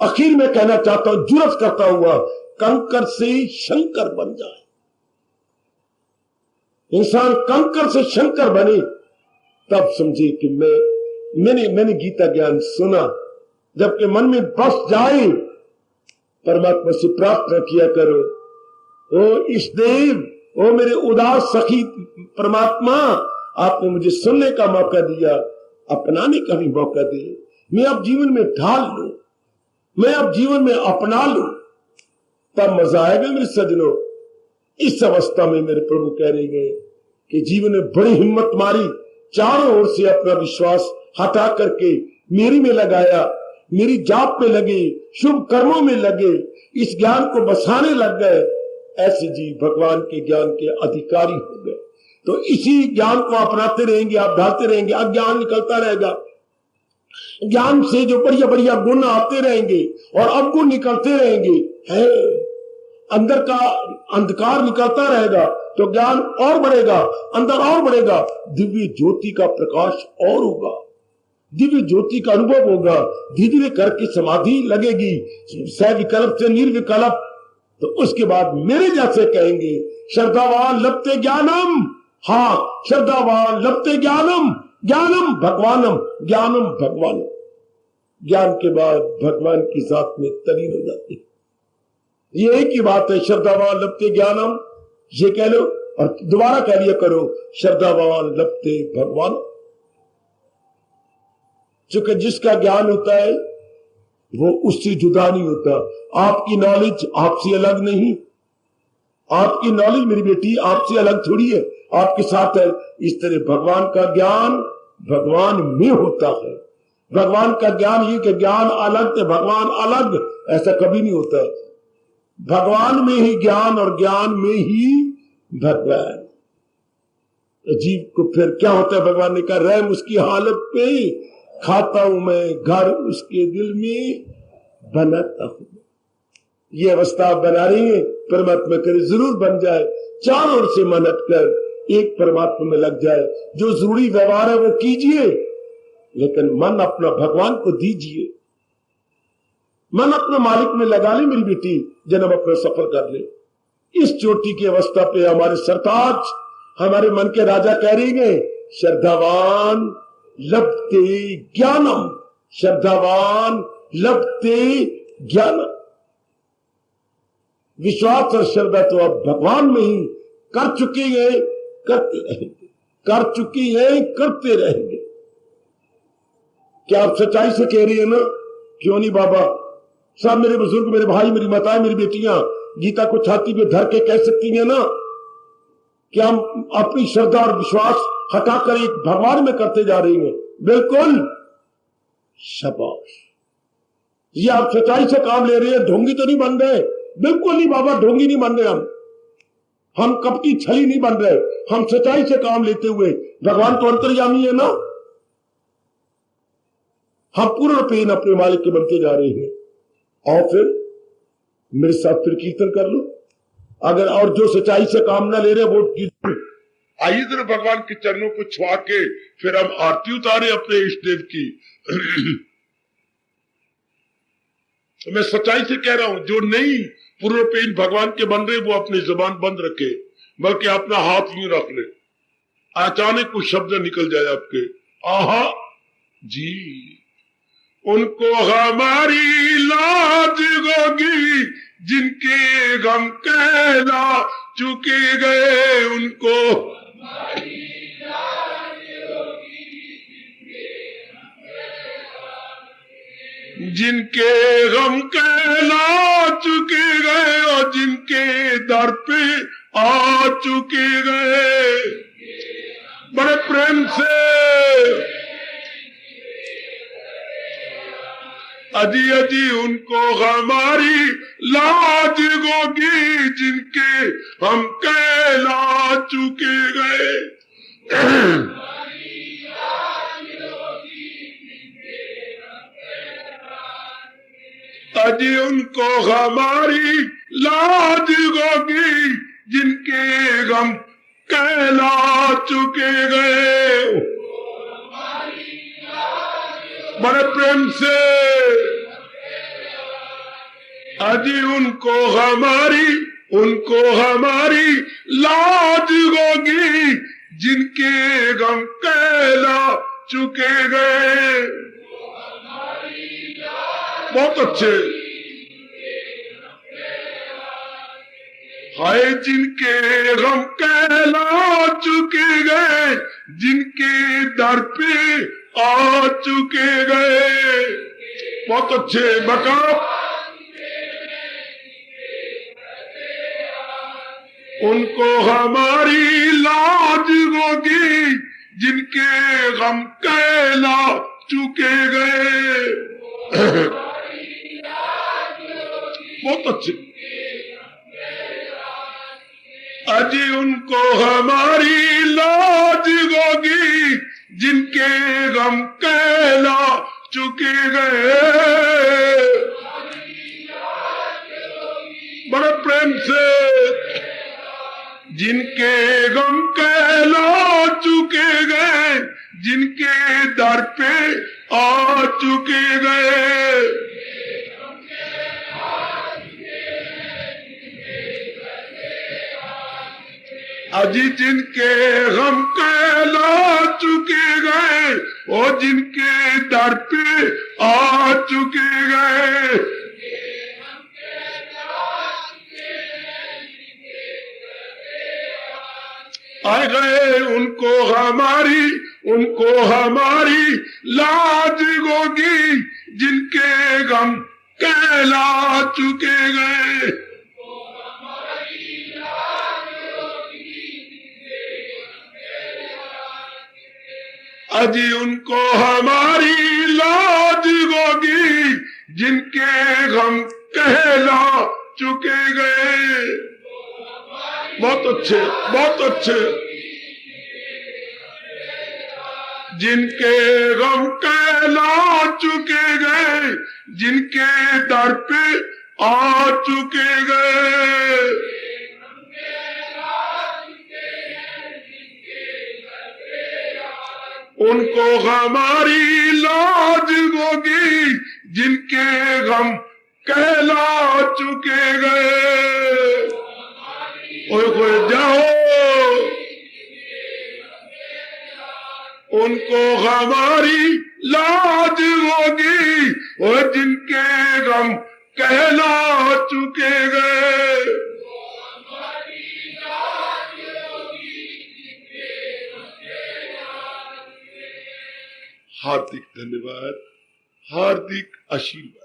आखिर में कहना चाहता हूं, जुर्रत करता हुआ, कंकर से शंकर बन जाए। इंसान कंकर से शंकर बने, तब समझे कि मैंने गीता ज्ञान सुना। जबकि मन में बस जाए, परमात्मा से प्रार्थना किया करो, ओ इष्टदेव, ओ मेरे उदास सखी परमात्मा, आपने मुझे सुनने का मौका दिया, अपनाने का भी मौका दे। मैं अब जीवन में ढाल लूं, मैं अब जीवन में अपना लूं, तब मजा आएगा मेरे सजनों। इस अवस्था में मेरे प्रभु कह रहे हैं कि जीवन में बड़ी हिम्मत मारी, चारों ओर से अपना विश्वास हटा करके मेरी में लगाया, मेरी जाप में लगे, शुभ कर्मों में लगे, इस ज्ञान को बसाने लग गए। ऐसे जी भगवान के ज्ञान के अधिकारी हो गए। तो इसी ज्ञान को अपनाते रहेंगे, आप ढालते रहेंगे, अज्ञान निकलता रहेगा। ज्ञान से जो बढ़िया बढ़िया गुण आते रहेंगे और अवगुण निकलते रहेंगे, है अंदर का अंधकार निकलता रहेगा, तो ज्ञान और बढ़ेगा, अंदर और बढ़ेगा, दिव्य ज्योति का प्रकाश और होगा, दिव्य ज्योति का अनुभव होगा। धीरे धीरे करके समाधि लगेगी, सविकल्प से निर्विकल्प। तो उसके बाद मेरे जैसे कहेंगे, श्रद्धावान लभते ज्ञानम। हाँ, श्रद्धावान लभते ज्ञानम, ज्ञानम भगवानम, ज्ञानम भगवानम। ज्ञान के बाद भगवान के साथ में तलीन हो जाते। ये एक ही बात है, श्रद्धावान लभते ज्ञानम, ये कह लो और दोबारा कह लिया करो, श्रद्धावान लभते भगवान। चूंकि जिसका ज्ञान होता है वो उससे जुदा नहीं होता। आपकी नॉलेज आपसे अलग नहीं, आपकी नॉलेज मेरी बेटी आपसे अलग थोड़ी है, आपके साथ है। इस तरह भगवान का ज्ञान भगवान में होता है। भगवान का ज्ञान ये कि ज्ञान अलग तो भगवान अलग, ऐसा कभी नहीं होता। भगवान में ही ज्ञान और ज्ञान में ही भगवान। जीव को फिर क्या होता है? भगवान ने कहा, रहम उसकी हालत पे खाता हूं मैं, घर उसके दिल में बनाता हूं। ये अवस्था आप बना रही है, परमात्मा करे जरूर बन जाए। चारों ओर से मन हटकर एक परमात्मा में लग जाए। जो जरूरी व्यवहार है वो कीजिए, लेकिन मन अपना भगवान को दीजिए। मन अपना मालिक में लगा ले मेरी बेटी, जन्म अपना सफल कर ले। इस चोटी की अवस्था पे हमारे सरताज, हमारे मन के राजा कह रहे हैं, श्रद्धावान लभते ज्ञानम, श्रद्धावान लभते ज्ञानम। विश्वास और श्रद्धा तो अब भगवान में ही कर चुके हैं, करते रहेंगे, कर चुकी हैं, करते रहेंगे। क्या आप सच्चाई से कह रही है ना? क्यों नहीं बाबा? सब मेरे बुजुर्ग, मेरे भाई, मेरी माताएं, मेरी बेटियां गीता को छाती पे धर के कह सकती हैं ना? कि हम अपनी श्रद्धा और विश्वास हटाकर एक भगवान में करते जा रहे हैं। बिल्कुल शाबाश। ये आप सच्चाई से काम ले रहे हैं, ढोंगी तो नहीं बन रहे। बिल्कुल नहीं बाबा, ढोंगी नहीं बन रहे हम कपटी छली नहीं बन रहे। हम सच्चाई से काम लेते हुए, भगवान तो अंतर्यामी है ना, हम पूर्ण रूपेण अपने मालिक के बनते जा रहे हैं। और फिर मेरे साथ फिर कीर्तन कर लो। अगर और जो सच्चाई से काम ना ले रहे वो कीर्तन। आइए जरा भगवान के चरणों को छुआ के फिर हम आरती उतारे अपने इष्ट देव की। मैं सच्चाई से कह रहा हूं, जो नहीं पूर्ण पेन भगवान के बन रहे वो अपनी जुबान बंद रखे, बल्कि अपना हाथ यूं रख ले। अचानक कुछ शब्द निकल जाए आपके, आहा जी, उनको हमारी लाज होगी जिनके गम कहला चुके गए, उनको जिनके गम कहला चुके गए और जिनके दर पे आ चुके गए, बड़े प्रेम से अजी अजी उनको हमारी लाज होगी जिनके हम कहला चुके गए। अजी उनको हमारी लाज होगी जिनके गम कहला चुके गए, बड़े प्रेम से अजी उनको हमारी लाज होगी जिनके गम कहला चुके गए। बहुत अच्छे। हाय जिनके गम कहला चुके गए, जिनके दर पे आ चुके गए। बहुत अच्छे। बका उनको हमारी लाज होगी जिनके गम कहला चुके गए। बहुत अच्छे। अजी उनको हमारी लाज होगी जिनके गम कहला चुके गए। बड़े प्रेम से जिनके गम कहला चुके गए, जिनके दर पे आ चुके गए। अजी जिनके गम कहला चुके गए, और जिनके दर पे आ चुके गए। आ गए उनको हमारी लाज होगी जिनके गम कहला चुके गए। अजी उनको हमारी लाज होगी जिनके गम कहला चुके गए। बहुत अच्छे, बहुत अच्छे। जिनके गम कहला चुके गए, जिनके दर पे आ चुके गए। उनको हमारी लाज होगी जिनके गम कहला चुके गए। ओए जाओ, उनको हमारी लाज होगी और जिनके गम कहला चुके गए। हार्दिक धन्यवाद, हार्दिक आशीर्वाद।